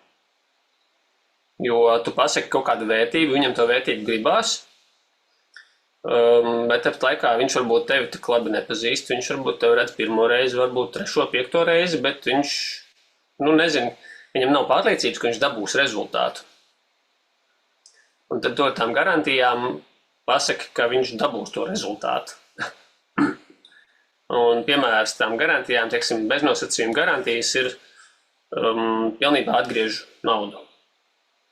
Jo tu pasaki kaut kādu vērtību, viņam to vērtību gribās, bet tāpat laikā viņš varbūt tevi tik labi nepazīst, viņš varbūt tevi redz pirmo reizi, varbūt 3., 5. reizi, bet viņš, nezinu, viņam nav pārliecības, ka viņš dabūs rezultātu. Un tad to tām garantijām pasaki, ka viņš dabūs to rezultātu. Un piemērs tām garantijām, teiksim, beznosacījuma garantijas ir pilnībā atgriež naudu.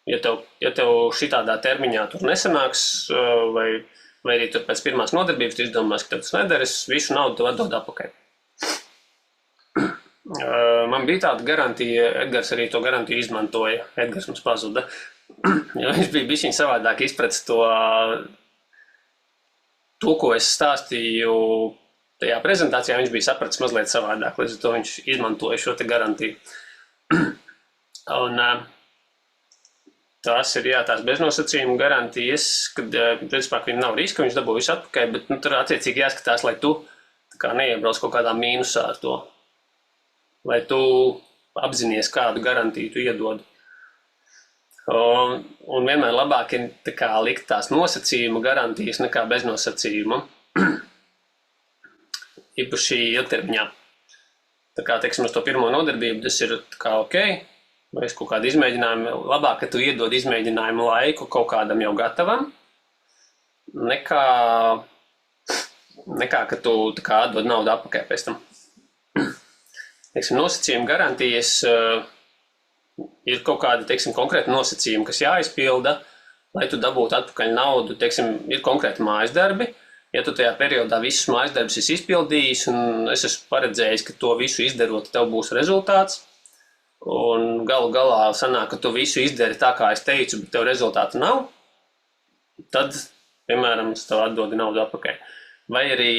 Ja tev šitādā termiņā tur nesanāks, vai arī tur pēc pirmās nodarbības tu izdomās, ka tev tas nedaris, visu naudu tev atdod atpakaļ. Man bija tāda garantija, Edgars arī to garantiju izmantoja. Edgars mums pazuda. Jo viņš bija bišķiņ savādāk izpratis to, ko es stāstīju tajā prezentācijā, viņš bija sapratis mazliet savādāk, līdz ar to viņš izmantoja šo te garantiju. Un tās ir, tās beznosacījuma garantijas, kad, principā, ka viņi nav riska, viņš dabū visu atpakaļ, bet tur attiecīgi jāskatās, lai tu kā neiebrauc kaut kādā mīnusā ar to. Lai tu apzinies, kādu garantiju tu iedod. Un vienmēr labāk ir tā kā likt tās nosacījuma garantijas nekā beznosacījuma. Īpaši ilgtermiņā. Tā kā, teiksim, uz to pirmo nodarbību tas ir tā kā ok, vai es kaut kādu izmēģinājumu, labāk, ka tu iedod izmēģinājumu laiku kaut kādam jau gatavam, nekā ka tu tā kā atdod naudu atpakaļ pēc tam. Teiksim, nosacījuma garantijas ir kaut kādi, teiksim, konkrēti nosacījumi, kas jāizpilda, lai tu dabūtu atpakaļ naudu, teiksim, ir konkrēti mājasdarbi. Ja tu tajā periodā visus mājasdarbus esi izpildījis un es esmu paredzējis, ka to visu izdarot, tev būs rezultāts, un galu galā sanāk, ka tu visu izdari tā, kā es teicu, bet tev rezultātu nav, tad, piemēram, es tev atdodu naudu atpakaļ. Vai arī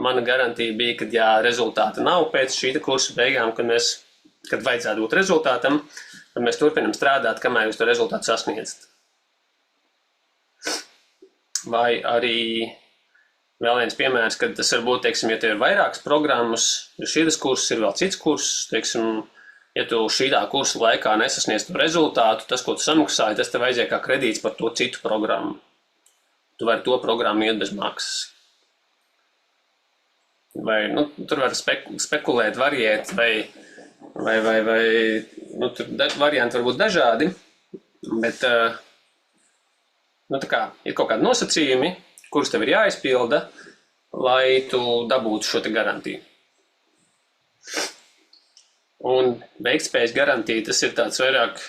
mana garantija bija, ka, ja rezultāta nav pēc šīta kursa beigām, kad vajadzētu būt rezultātam, tad mēs turpinam strādāt, kamēr jūs to rezultātu sasniedzat. Vai arī vēl viens piemērs, kad tas var būt, teiksim, ja tev ir vairākas programmas, ir šīs kursus, ir vēl cits kursus, teiksim, ja tu šīdā kursa laikā nesasniedz to rezultātu, tas, ko tu samaksāji, tas tev aiziet kā kredīts par to citu programmu. Tu vari to programmu iet bez maksas. Vai, tur var spekulēt, variēt, vai tur varianti var būt dažādi, bet, tā kā ir kaut kādi nosacījumi, kuras tev ir jāizpilda, lai tu dabūtu šo te garantiju. Un veiktspējas garantija, tas ir tāds vairāk,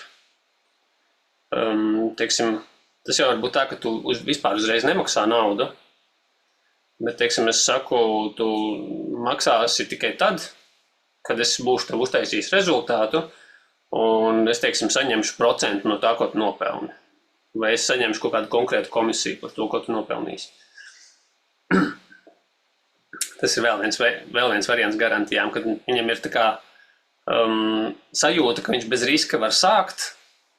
teiksim, tas jau var būt tā, ka tu vispār uzreiz nemaksā naudu, bet, teiksim, es saku, tu maksāsi tikai tad, kad es būšu tev uztaisījis rezultātu, un es, teiksim, saņemšu procentu no tā, ko tu nopelni. Vai es saņemšu kaut kādu konkrētu komisiju par to, ko tu nopelnīsi. Tas ir vēl viens variants garantijām, kad viņam ir tā kā sajūta, ka viņš bez riska var sākt,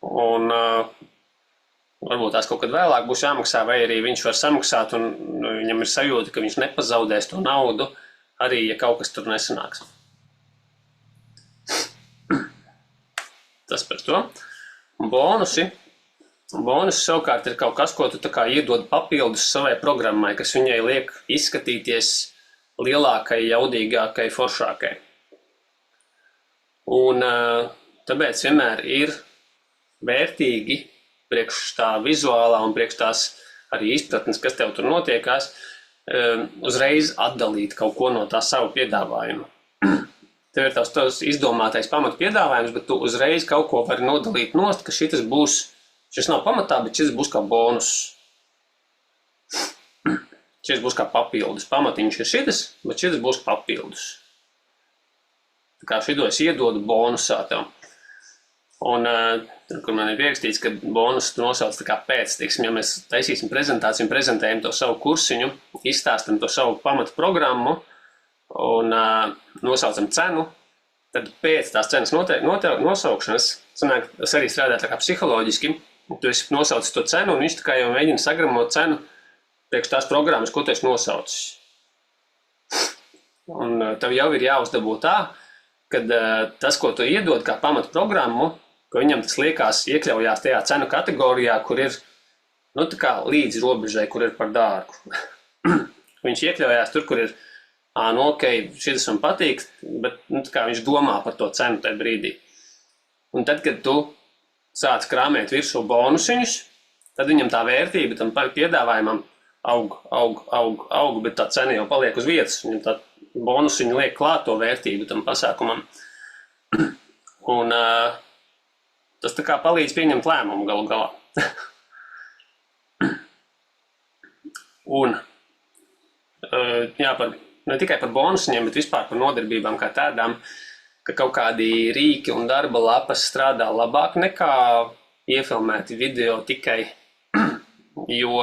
un varbūt tās kaut kad vēlāk būs jāmaksā, vai arī viņš var samaksāt, un viņam ir sajūta, ka viņš nepazaudēs to naudu, arī, ja kaut kas tur nesanāks. Tas par to. Bonusi. Bonus savukārt ir kaut kas, ko tu tā kā iedod papildus savai programmai, kas viņai liek izskatīties lielākai, jaudīgākai, foršākai. Un tāpēc vienmēr ir vērtīgi priekš tā vizuālā un priekš tās arī izpratnes, kas tev tur notiekās, uzreiz atdalīt kaut ko no tā savu piedāvājumu. Tev ir tavs izdomātais pamat piedāvājums, bet tu uzreiz kaut ko vari nodalīt nost, ka šis nav pamatā, bet šis būs kā bonus. Šis būs kā papildus. Pamatiņš ir šitas, bet šis būs papildus. Tā kā šito es iedodu bonusā tev. Un, kur man ir pierakstīts, ka bonus tu nosauc tā kā pēc, teiksim, ja mēs taisīsim prezentāciju, prezentējam to savu kursiņu, izstāstam to savu pamatu programmu un nosaucam cenu, tad pēc tās cenas nosaukšanas, es arī strādāju tā kā psiholoģiski, tu esi nosaucis to cenu un viņš tā kā jau mēģina sagramot cenu priekš tās programmas, ko tu esi nosaucis. Un tev jau ir jāuzdabū tā, kad tas, ko tu iedod kā pamatu programmu, ka viņam tas liekas iekļaujās tajā cenu kategorijā, kur ir, nu, tā kā līdz robežai, kur ir par dārgu. Viņš iekļaujās tur, kur ir, nu, ok, šis man patīk, bet, nu, tā kā viņš domā par to cenu tajā brīdī. Un tad, kad tu sāc krāmēt virsū bonusiņus, tad viņam tā vērtība tam piedāvājumam aug, bet tā cena jau paliek uz vietas, viņam tā bonusiņu liek klāt to vērtību tam pasākumam. Un tas tā kā palīdz pieņemt lēmumu galu galā. Un ne tikai par bonusiņiem, bet vispār par nodarbībām kā tādām, ka kaut kādi rīki un darba lapas strādā labāk nekā iefilmēti video tikai, jo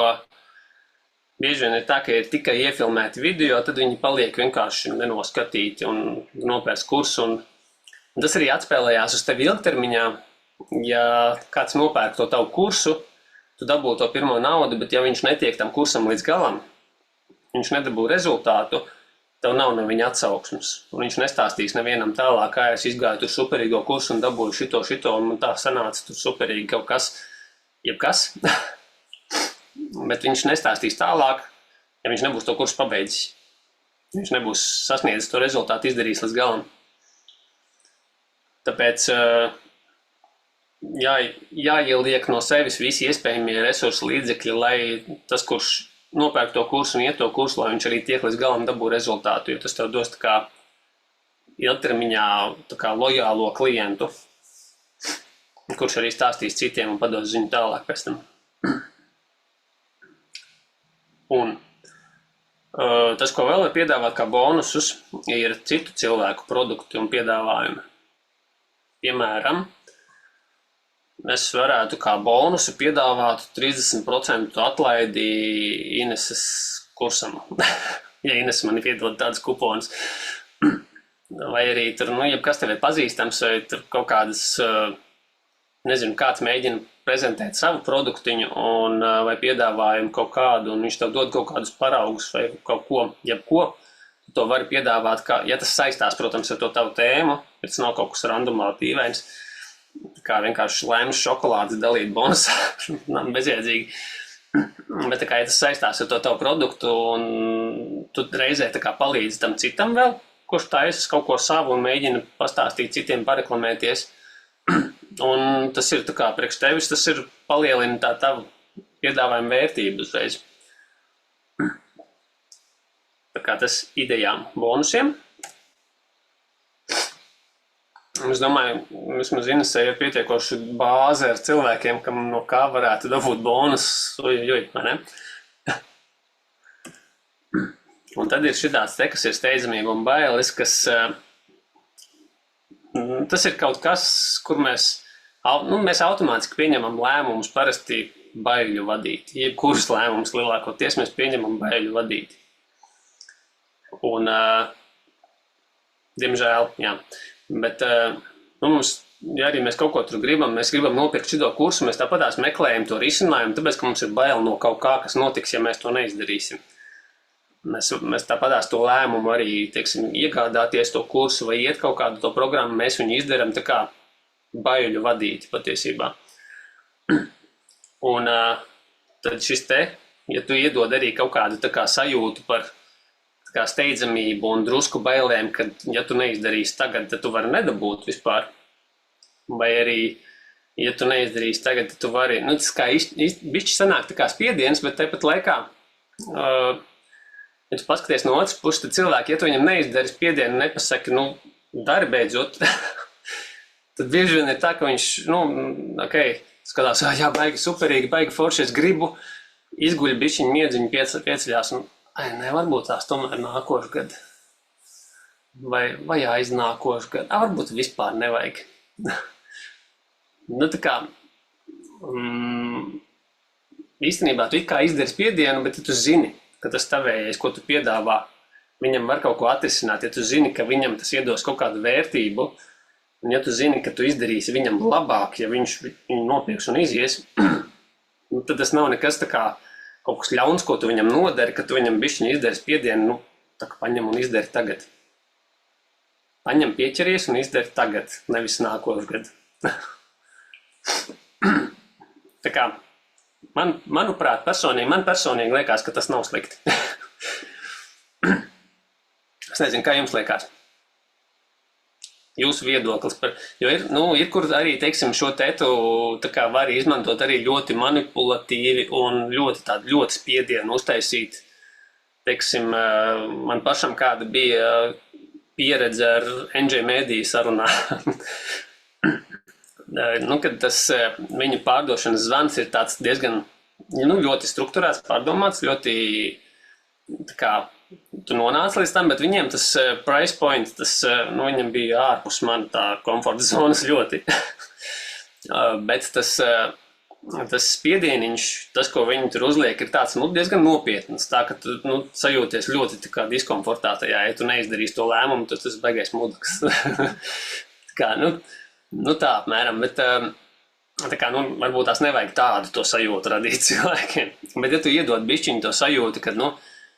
bieži vien ir tā, ka ir tikai iefilmēti video, tad viņi paliek vienkārši nenoskatīti un nopērst kursu. Un tas arī atspēlējās uz tevi ilgtermiņā. Ja kāds nopērk to tavu kursu, tu dabū to pirmo naudu, bet ja viņš netiek tam kursam līdz galam, viņš nedabū rezultātu, tev nav no viņa atsauksmes. Un viņš nestāstīs nevienam tālāk, kā es izgāju tur superīgo kursu un dabūju šito, un man tā sanāca tur superīgi kaut kas, jebkas. Bet viņš nestāstīs tālāk, ja viņš nebūs to kursu pabeidzis. Viņš nebūs sasniedzis to rezultātu, izdarījis līdz galam. Tāpēc jāieliek no sevis visi iespējamie resursi līdzekļi, lai tas, kurš nopērk to kursu un iet to kursu, lai viņš arī tiek līdz galam dabū rezultātu, jo tas tev dos tā kā ilgtermiņā tā kā lojālo klientu, kurš arī stāstīs citiem un pados ziņu tālāk pēc tam. Un tas, ko vēl var piedāvāt kā bonusus, ir citu cilvēku produkti un piedāvājumi. Piemēram, mēs varētu kā bonusu piedāvāt 30% atlaidi Ineses kursam. Ja Ines man piedod tādas kuponas. Vai arī tur, nu, jebkas tev ir pazīstams, vai tur kaut kādas, nezinu, kāds mēģina prezentēt savu produktiņu un vai piedāvājumu kaut kādu, un viņš tev dod kaut kādus paraugus vai kaut ko, jebko, tu to vari piedāvāt, ja tas saistās, protams, ar to tavu tēmu, bet tas nav kaut kas randomā dīvains, kā vienkārši lēmas šokolādes dalīt bonusā, bezjēdzīgi. Bet tā kā, ja tas saistās ar to tavu produktu, un tu reizē tā kā palīdzi tam citam vēl, kurš taisas kaut ko savu un mēģina pastāstīt citiem, pareklamēties, un tas ir tā kā priekš tevis, tas ir palielina tā tavu piedāvājumu vērtību uzreiz. Tā kā tas idejām bonusiem. Es domāju, vismaz Inesē ir pietiekoši bāze ar cilvēkiem, kam no kā varētu dabūt bonus, vai ne? Un tad ir šitāds te, kas ir steidzamība un bailes, kas tas ir kaut kas, kur mēs automātiski pieņemam lēmumus parasti baiļu vadīt. Jebkurus lēmumus lielākoties mēs pieņemam baiļu vadīt. Un, diemžēl, jā. Bet mums, ja arī mēs kaut ko tur gribam, mēs gribam nopirkt šito kursu, mēs tāpatās meklējam to risinājumu, tāpēc, ka mums ir bail no kaut kā, kas notiks, ja mēs to neizdarīsim. Mēs tāpatās to lēmumu arī, teiksim, iegādāties to kursu vai iet kaut kādu to programmu, mēs viņu izdaram tā kā baiļu vadīti patiesībā. Un tad šis te, ja tu iedod arī kaut kādu tā kā sajūtu par tā kā steidzamību un drusku bailēm, ka ja tu neizdarīsi tagad, tad tu vari nedabūt vispār. Vai arī, ja tu neizdarīsi tagad, tad tu vari, tas kā bišķi sanāk tā kā spiediens, bet tāpat laikā, ja tu paskaties no otras puses, tad cilvēki, ja tu viņam neizdari spiedienu, nepasaki, dari beidzot, tad bieži vien ir tā, ka viņš, skatās, jā, baigi superīgi, baigi forši, es gribu, izguļ bišķiņu miedziņu pieceļās un, varbūt tās tomēr nākošu gadu. Vai aiznākošu gadu. Varbūt vispār nevajag. Tā kā, īstenībā tu it kā izdari spiedienu, bet ja tu zini, ka tas tavējais, ko tu piedāvā, viņam var kaut ko atrisināt, ja tu zini, ka viņam tas iedos kaut kādu vērtību, un ja tu zini, ka tu izdarīsi viņam labāk, ja viņš viņu nopirks un izies, tad tas nav nekas tā kā kaut kas ļauns, ko tu viņam nodari, ka tu viņam bišķiņu izdari spiedienu, tā kā paņem un izdari tagad. Paņem pieķeries un izdari tagad, nevis nākošu gadu. Tā kā, manuprāt, man personīgi liekas, ka tas nav slikti. Es nezinu, kā jums liekas. Jūsu viedoklis par, jo ir kur arī, teiksim, šo tetu tā kā var izmantot arī ļoti manipulatīvi un ļoti spiedienu uztaisīt. Teiksim, man pašam kāda bija pieredze ar NJ Mediju sarunā. Kad tas viņa pārdošanas zvans ir tāds diezgan, ļoti strukturēts, pārdomāts, ļoti tā kā tu nonāc līdz tam, bet viņiem tas price point, viņam bija ārpus man tā komforta zonas ļoti. Bet tas spiedieniņš, tas, ko viņi tur uzliek, ir tāds, diezgan nopietns. Tā, ka tu, sajūties ļoti tā kā diskomfortā tajā, ja tu neizdarīsi to lēmumu, tad tas baigais mudaks. Tā, tā apmēram, bet tā kā, varbūt tās nevajag tādu to sajūtu radīt cilvēkiem. Bet ja tu iedod bišķiņu to sajūtu, kad,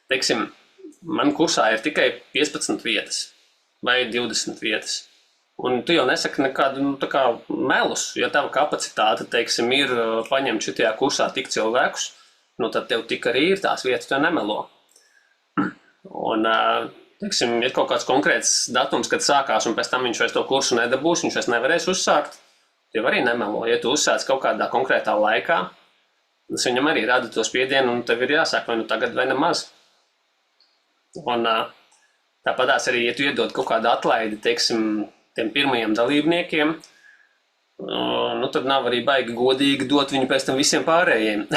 teiksim, man kursā ir tikai 15 vietas vai 20 vietas. Un tu jau nesaki nekādu tā kā melus, ja tava kapacitāte, teiksim, ir paņemt šitajā kursā tik cilvēkus, tad tev tik arī ir tās vietas, tu nemelo. Un, teiksim, ir kaut kāds konkrēts datums, kad sākās, un pēc tam viņš vairs to kursu nedabūs, viņš vairs nevarēs uzsākt, tev arī nemelo. Ja tu uzsāc kaut kādā konkrētā laikā, tas viņam arī rada to spiedienu, un tev ir jāsāk vai tagad vai nemaz. Un tāpatās arī, ja tu iedod kaut kādu atlaidi, teiksim, tiem pirmajiem dalībniekiem, tad nav arī baigi godīgi dot viņu pēc tam visiem pārējiem.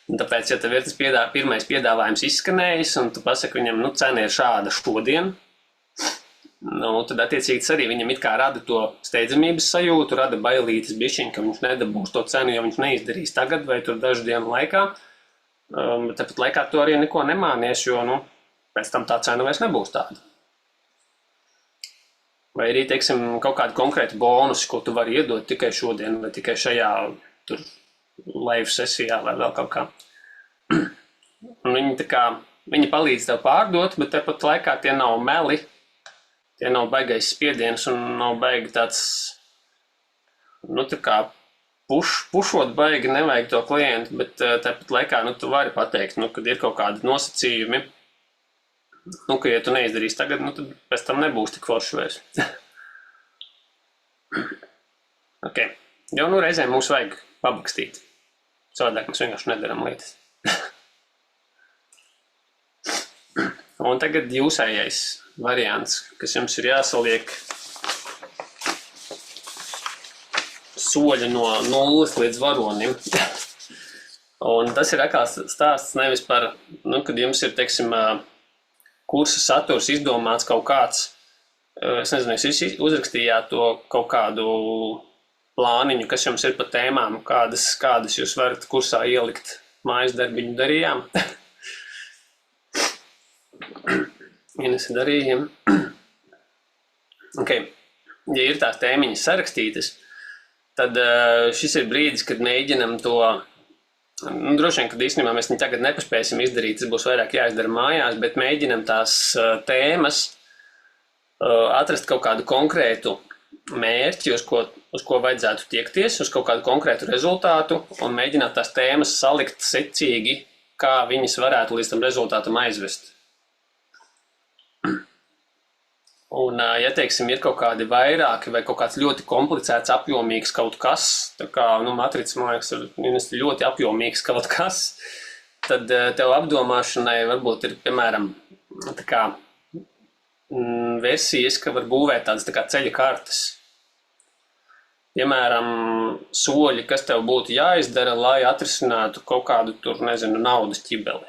Un tāpēc, ja tev ir tas pirmais piedāvājums izskanējis, un tu pasaki viņam, cena ir šāda šodien, tad attiecīgi tas arī viņam it kā rada to steidzamības sajūtu, rada bailītes bišķiņ, ka viņš nedabūs to cenu, ja viņš neizdarīs tagad vai tur dažu dienu laikā. Bet tāpat laikā tu arī neko nemānies, jo, pēc tam tā cena vairs nebūs tāda. Vai arī, teiksim, kaut kādi konkrēti bonusi, ko tu vari iedot tikai šodien vai tikai šajā tur live sesijā vai vēl kaut kā. Un viņi palīdz tev pārdot, bet tāpat laikā tie nav meli, tie nav baigais spiediens un nav baigi tāds, tā kā pušot baigi nevajag to klientu, bet tāpat laikā, tu vari pateikt, kad ir kaut kādi nosacījumi, ka, ja tu neizdarīsi tagad, tad pēc tam nebūs tik forši vairs. Ok. Jo, reizēm mums vajag pabakstīt. Savādāk mēs vienkārši nedaram lietas. Un tagad jūsējais variants, kas jums ir jāsaliek soļi no 0 līdz varonim. Un tas ir atkal stāsts nevis par, kad jums ir, teiksim, kursa saturs izdomāts kaut kāds, es nezinu, jūs uzrakstījāt to kaut kādu plāniņu, kas jums ir pa tēmām, kādas jūs varat kursā ielikt mājas darbiņu darījām. Ines darījām. Okay. Ja ir tās tēmiņas sarakstītas, tad šis ir brīdis, kad mēģinam to, droši vien, kad īstenībā mēs viņu tagad nepaspēsim izdarīt, tas būs vairāk jāizdara mājās, bet mēģinam tās tēmas atrast kaut kādu konkrētu mērķi, uz ko vajadzētu tiekties, uz kaut kādu konkrētu rezultātu un mēģināt tās tēmas salikt secīgi, kā viņas varētu līdz tam rezultātam aizvest. Un, ja, teiksim, ir kaut kādi vairāki vai kaut kāds ļoti komplicēts, apjomīgs kaut kas, tā kā, matrica, man liekas, ir ļoti apjomīgs kaut kas, tad tev apdomāšanai varbūt ir, piemēram, tā kā versijas, ka var būvēt tādas tā kā ceļa kartes. Piemēram, soļi, kas tev būtu jāizdara, lai atrisinātu kaut kādu tur, nezinu, naudas ķibeli.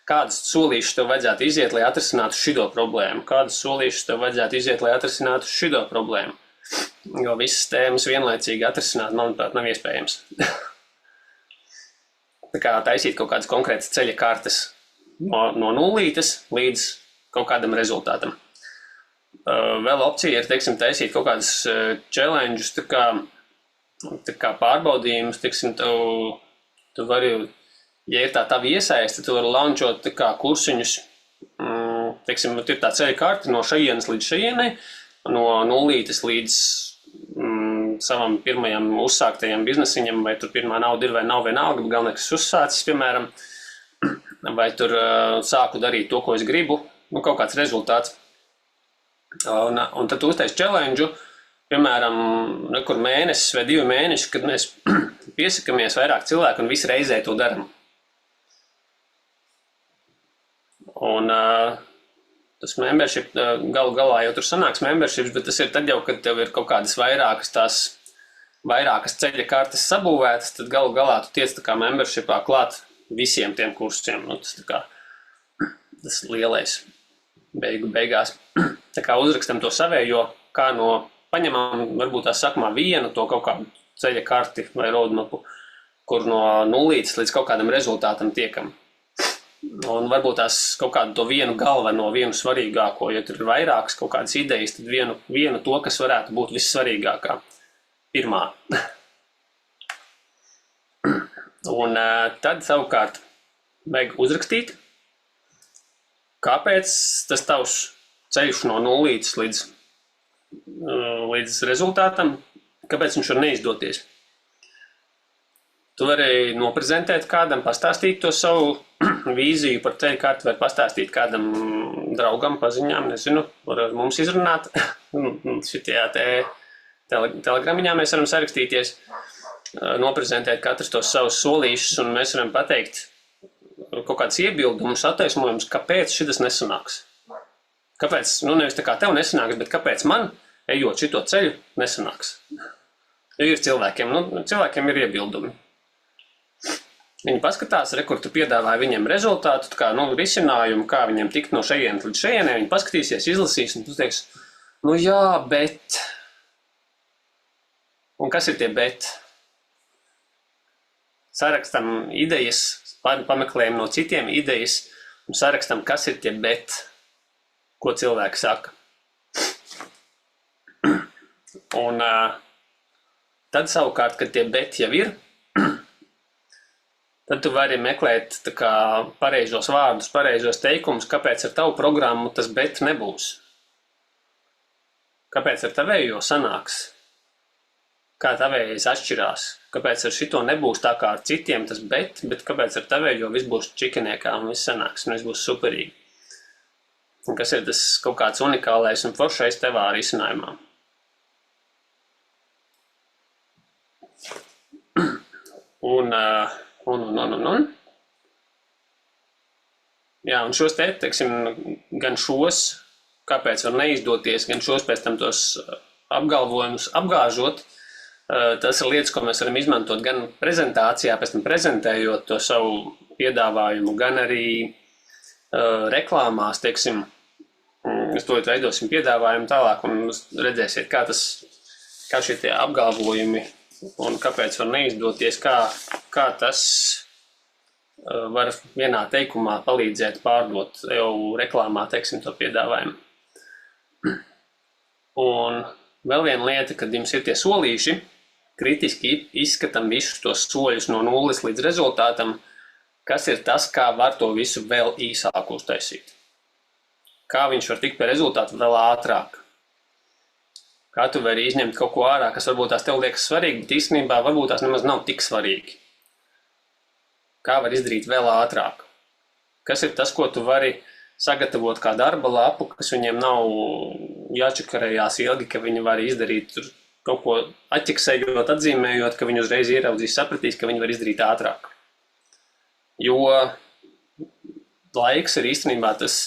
Kādas solīšas tev vajadzētu iziet, lai atrisinātu šido problēmu? Kādas solīšas tev vajadzētu iziet, lai atrisinātu šido problēmu? Jo visas tēmas vienlaicīgi atrisināt, manuprāt, nav iespējams. Tā kā taisīt kaut kādas konkrētas ceļa kartes no nulītes līdz kaut kādam rezultātam. Vēl opcija ir, teiksim, taisīt kaut kādas challenges, tā kā pārbaudījumus, teiksim, tu vari, ja ir tā tava iesaiste, tu vari launčot tā kā kursiņus, teiksim, ir tā ceļa karti no šajienes līdz šajienei, no nulītes līdz savam pirmajam uzsāktajam biznesiņam, vai tur pirmā nauda ir vai nav vienalga, galvenais, kas uzsācis, piemēram, vai tur sāku darīt to, ko es gribu, kaut kāds rezultāts. Un tad tu uztais challenge, piemēram, kur mēnesis vai 2 mēneši, kad mēs piesakamies vairāk cilvēku un visi reizē to daram. Un tas membership, galu galā jau tur sanāks memberships, bet tas ir tad jau, kad tev ir kaut kādas vairākas ceļa kartes sabūvētas, tad galu galā tu tiec tā kā membershipā klāt visiem tiem kursiem. Tas lielais beigās. Tā kā uzrakstam to savējo, kā paņemam varbūt tā sākumā vienu to kaut kādu ceļa karti vai roadmapu, kur no nulītes līdz kaut kādam rezultātam tiekam. Un varbūt tās kaut kādu to vienu galveno, vienu svarīgāko, ja tur ir vairākas kaut kādas idejas, tad vienu to, kas varētu būt vissvarīgākā. Pirmā. Un tad savukārt vajag uzrakstīt, kāpēc tas tavs ceļš no nulītes līdz rezultātam, kāpēc viņš var neizdoties. Tu vari noprezentēt kādam, pastāstīt to savu vīziju par ceļu karti, vai pastāstīt kādam draugam, paziņām, nezinu, var mums izrunāt. Šitajā telegramiņā mēs varam sarakstīties, noprezentēt katrs tos savus solīšus, un mēs varam pateikt kaut kāds iebildumus, attaisnojumus, kāpēc šitas nesanāks. Kāpēc, nevis tā kā tev nesanāks, bet kāpēc man, ejot šito ceļu, nesanāks. Jo ir cilvēkiem ir iebildumi. Viņi paskatās, kur tu piedāvāji viņiem rezultātu, kā, risinājumu, kā viņiem tikt no šejienes līdz šejienei, viņi paskatīsies, izlasīs, un tu teiks, jā, bet. Un kas ir tie bet? Sarakstam idejas, pameklējam no citiem idejas, un sarakstam, kas ir tie bet, ko cilvēki saka. Un tad savukārt, kad tie bet jau ir, tad tu vari meklēt tā kā pareizos vārdus, pareizos teikumus, kāpēc ar tavu programmu tas bet nebūs. Kāpēc ar tavējo sanāks? Kā tavējais atšķirās? Kāpēc ar šito nebūs tā kā ar citiem tas bet kāpēc ar tavējo viss būs čikiniekā un viss sanāks un viss būs superīgi? Un kas ir tas kaut kāds unikālais un foršais tevā risinājumā? Un. Jā, un šos teiksim, gan šos, kāpēc var neizdoties, gan šos pēc tam tos apgalvojumus apgāžot, tas ir lietas, ko mēs varam izmantot gan prezentācijā, pēc tam prezentējot to savu piedāvājumu, gan arī reklāmās, teiksim, mēs to veidosim piedāvājumu tālāk un redzēsiet, kā šie tie apgalvojumi un kāpēc var neizdoties, kā tas var vienā teikumā palīdzēt pārdot jau reklāmā, teiksim, to piedāvājumu. Un vēl viena lieta, kad jums ir tie solīši, kritiski izskatam visus tos soļus no 0 līdz rezultātam, kas ir tas, kā var to visu vēl īsāk uztaisīt. Kā viņš var tikt pie rezultātu vēl ātrāk. Kā tu vari izņemt kaut ko ārā, kas varbūt tās tev liekas svarīgi, bet īstenībā varbūt tās nemaz nav tik svarīgi. Kā var izdarīt vēl ātrāk? Kas ir tas, ko tu vari sagatavot kā darba lapu, kas viņiem nav jāčakarējās ilgi, ka viņi var izdarīt kaut ko atķeksējot, atzīmējot, ka viņi uzreiz ieraudzīs, sapratīs, ka viņi var izdarīt ātrāk. Jo laiks ir īstenībā tas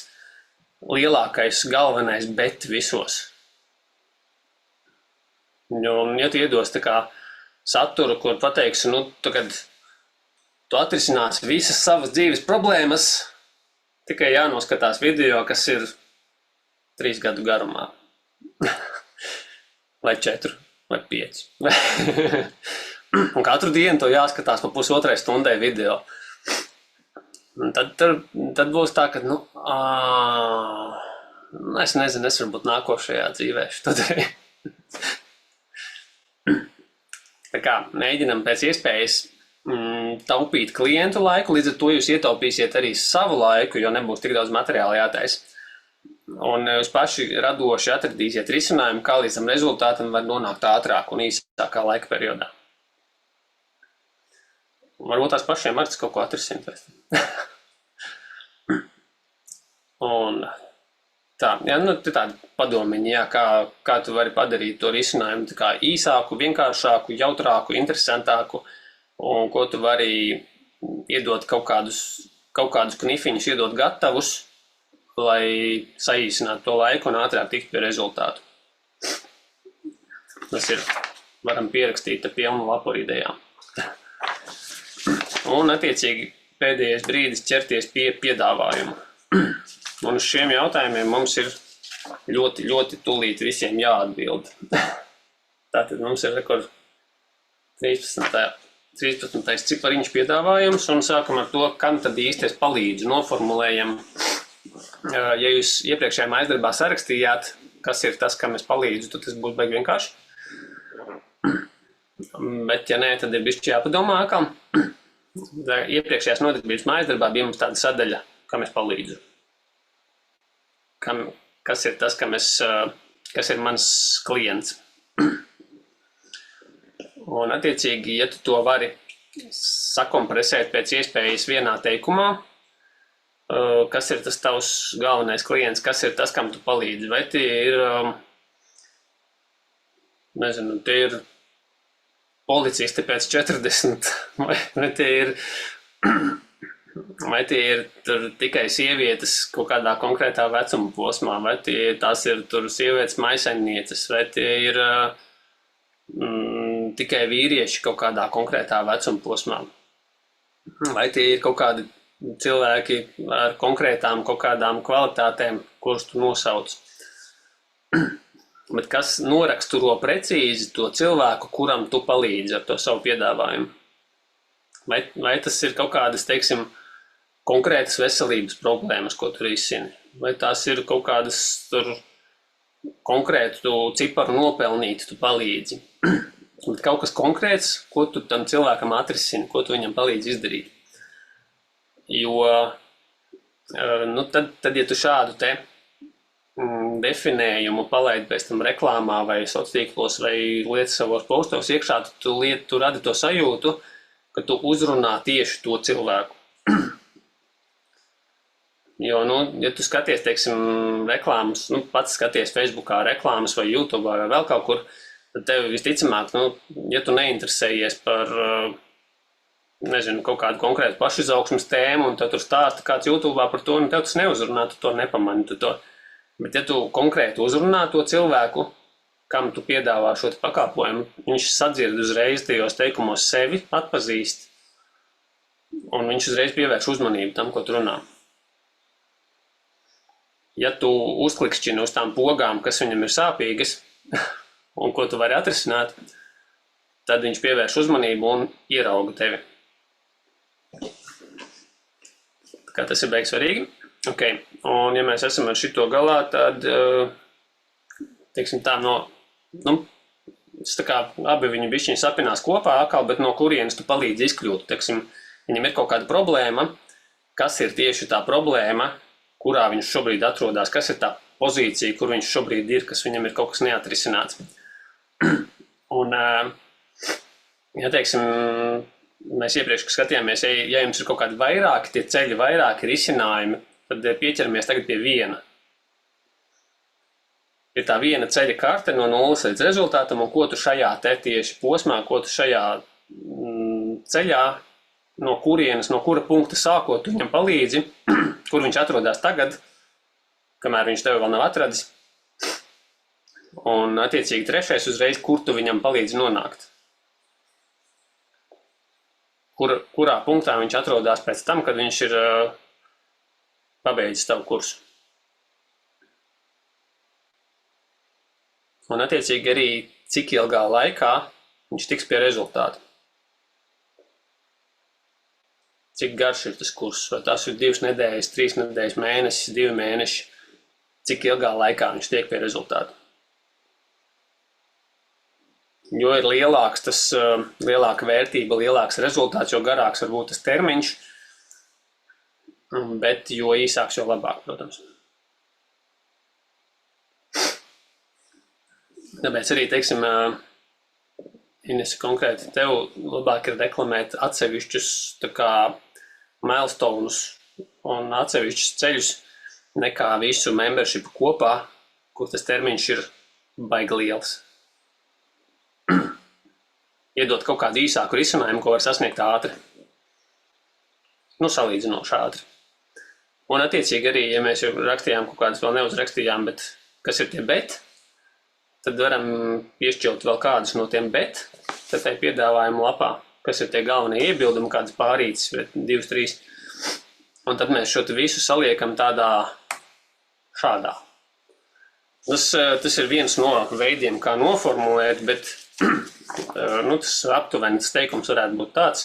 lielākais, galvenais bet visos. Un ja tu iedos tā kā saturu, kur pateiksi, tagad tu atrisināsi visas savas dzīves problēmas, tikai jānoskatās video, kas ir 3 gadu garumā. Vai 4, vai 5. Un katru dienu to jāskatās pa pusotrai stundai video. Un tad būs tā, ka, es nezinu, es varbūt nākošajā dzīvēšu. Tad tā kā mēģinam pēc iespējas taupīt klientu laiku, līdz ar to jūs ietaupīsiet arī savu laiku, jo nebūs tik daudz materiāla jātaisa. Un jūs paši radoši atradīsiet risinājumu, kā līdz tam rezultātam var nonākt ātrāk un īsākā laika periodā. Varbūt tās pašiem ar tas kaut ko atrisint. Un tā, tādi padomiņi, kā tu vari padarīt to risinājumu tā kā īsāku, vienkāršāku, jautrāku, interesantāku, un ko tu vari iedot kaut kādus knifiņus, iedot gatavus, lai saīsinātu to laiku un ātrāk tikt pie rezultātu. Tas ir, varam pierakstīt pilnu lapu ar idejām. Un, attiecīgi, pēdējais brīdis ķerties pie piedāvājumu. Un uz šiem jautājumiem mums ir ļoti, ļoti tūlīt visiem jāatbild. Tātad mums ir 13. cipariņš piedāvājums, un sākam ar to, kam tad īsti es palīdzu. Noformulējam, ja jūs iepriekšējā mājasdarbā sarakstījāt, kas ir tas, kam es palīdzu, tad tas būs baigi vienkārši. Bet, ja nē, tad ir bišķi jāpadomā, kam. Iepriekšējās nodarbības mājasdarbā bija mums tāda sadaļa, kam es palīdzu. Kas ir tas, kas ir mans klients. Un, attiecīgi, ja tu to vari sakompresēt pēc iespējas vienā teikumā, kas ir tas tavs galvenais klients, kas ir tas, kam tu palīdzi. Vai tie ir, nezinu, tie ir policisti pēc 40, vai tie ir tur tikai sievietes kaut kādā konkrētā vecuma posmā, vai tās ir tur sievietes maisaimnieces, vai tie ir tikai vīrieši kaut kādā konkrētā vecuma posmā, vai tie ir kaut kādi cilvēki ar konkrētām kaut kādām kvalitātēm, kurus tu nosauc. Bet kas noraksturo precīzi to cilvēku, kuram tu palīdzi ar to savu piedāvājumu? Vai tas ir kaut kādas, teiksim, konkrētas veselības problēmas, ko tu risini? Vai tās ir kaut kādas tur konkrētu ciparu nopelnīt, tu palīdzi? Bet kaut kas konkrēts, ko tu tam cilvēkam atrisini, ko tu viņam palīdzi izdarīt? Jo, tad ja tu šādu te definējumu palaidi pēc tam reklāmā vai sociālos vai lietas savos postos iekšā, tu radi to sajūtu, ka tu uzrunā tieši to cilvēku. Jo, ja tu skaties, teiksim, reklāmas, pats skaties Facebookā reklāmas vai YouTube vai vēl kaut kur, tad tev visticamāk, ja tu neinteresējies par nezinu, kaut kādu konkrētu pašizaugsmes tēmu, un tad tur stāsta kāds YouTube'ā par to, un tev tas neuzrunā, tu to nepamani. Bet ja tu konkrēti uzrunā to cilvēku, kam tu piedāvā šo pakalpojumu, viņš sadzird uzreiz tajos teikumos sevi, atpazīst, un viņš uzreiz pievērš uzmanību tam, ko tu runā. Ja tu uzklikšķini uz tām pogām, kas viņam ir sāpīgas, un ko tu vari atrisināt, tad viņš pievērš uzmanību un ierauga tevi. Kā tas ir beigas svarīgi? Ok, un ja mēs esam ar šito galā, tad, teiksim tā, tā kā abi viņi bišķiņi sapinās kopā atkal, bet no kurienes tu palīdzi izkļūt. Teiksim, viņam ir kaut kāda problēma, kas ir tieši tā problēma, kurā viņš šobrīd atrodas, kas ir tā pozīcija, kur viņš šobrīd ir, kas viņam ir kaut kas neatrisināts. Un, ja teiksim, mēs iepriekš skatījāmies, ja jums ir kaut kādi vairāki, tie ceļi, vairāki risinājumi, tad pieķeramies tagad pie viena. Ir tā viena ceļa karte no nulles līdz rezultātam, un ko tu šajā te tieši posmā, ko tu šajā ceļā, no kurienes, no kura punkta sākot, tu viņam palīdzi, kur viņš atrodas tagad, kamēr viņš tevi vēl nav atradis. Un, attiecīgi, trešais uzreiz, kur tu viņam palīdzi nonākt. Kurā punktā viņš atrodas pēc tam, kad viņš ir pabeidzis tavu kursu. Un, attiecīgi, arī cik ilgā laikā viņš tiks pie rezultāta. Cik garš ir tas kurs, vai tas ir 2 nedēļas, 3 nedēļas, mēnesis, 2 mēneši, cik ilgā laikā viņš tiek pie rezultāta. Jo ir lielāka vērtība, lielāks rezultāts, jo garāks varbūt tas termiņš, bet jo īsāks, jo labāk, protams. Tāpēc arī, teiksim, Inese, konkrēti tev labāk ir reklamēt atsevišķus tā kā milestones un atsevišķus ceļus nekā visu membershipu kopā, kur tas termiņš ir baigi liels. Iedot kaut kādu īsāku risinājumu, ko var sasniegt ātri. Salīdzinoši ātri. Un attiecīgi arī, ja mēs jau rakstījām kaut kādas vēl neuzrakstījām, bet kas ir tie bet, tad varam piešķilt vēl kādus no tiem bet, tad tai piedāvājumu lapā, kas ir tie galvenie iebildumi, kādas pārītas, 2, 3. Un tad mēs šo visu saliekam šādā. Tas ir viens no veidiem, kā noformulēt, bet tas aptuvenis teikums varētu būt tāds,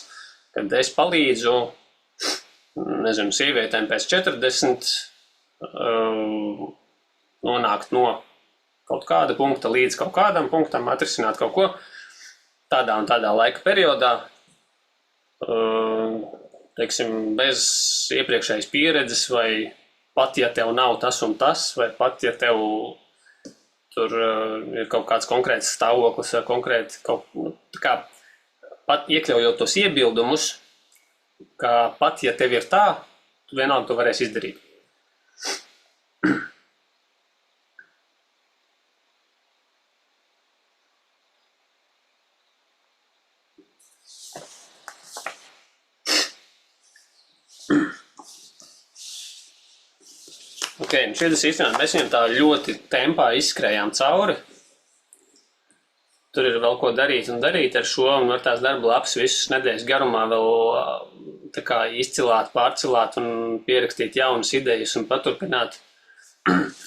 kad es palīdzu, nezinu, sievietēm pēc 40 nonākt no kaut kāda punkta līdz kaut kādam punktam, atrisināt kaut ko tādā un tādā laika periodā, teiksim, bez iepriekšējas pieredzes, vai pat, ja tev nav tas un tas, vai pat, ja tev tur ir kaut kāds konkrēts stāvoklis, vai konkrēti pat iekļaujot tos iebildumus, ka pat, ja tev ir tā, tu vienalga to varēsi izdarīt. Šitas īstenībā mēs viņam tā ļoti tempā izskrējām cauri. Tur ir vēl ko darīt ar šo, un var tās darba lapas visus nedēļas garumā vēl tā kā izcilāt, pārcilāt un pierakstīt jaunas idejas un paturpināt,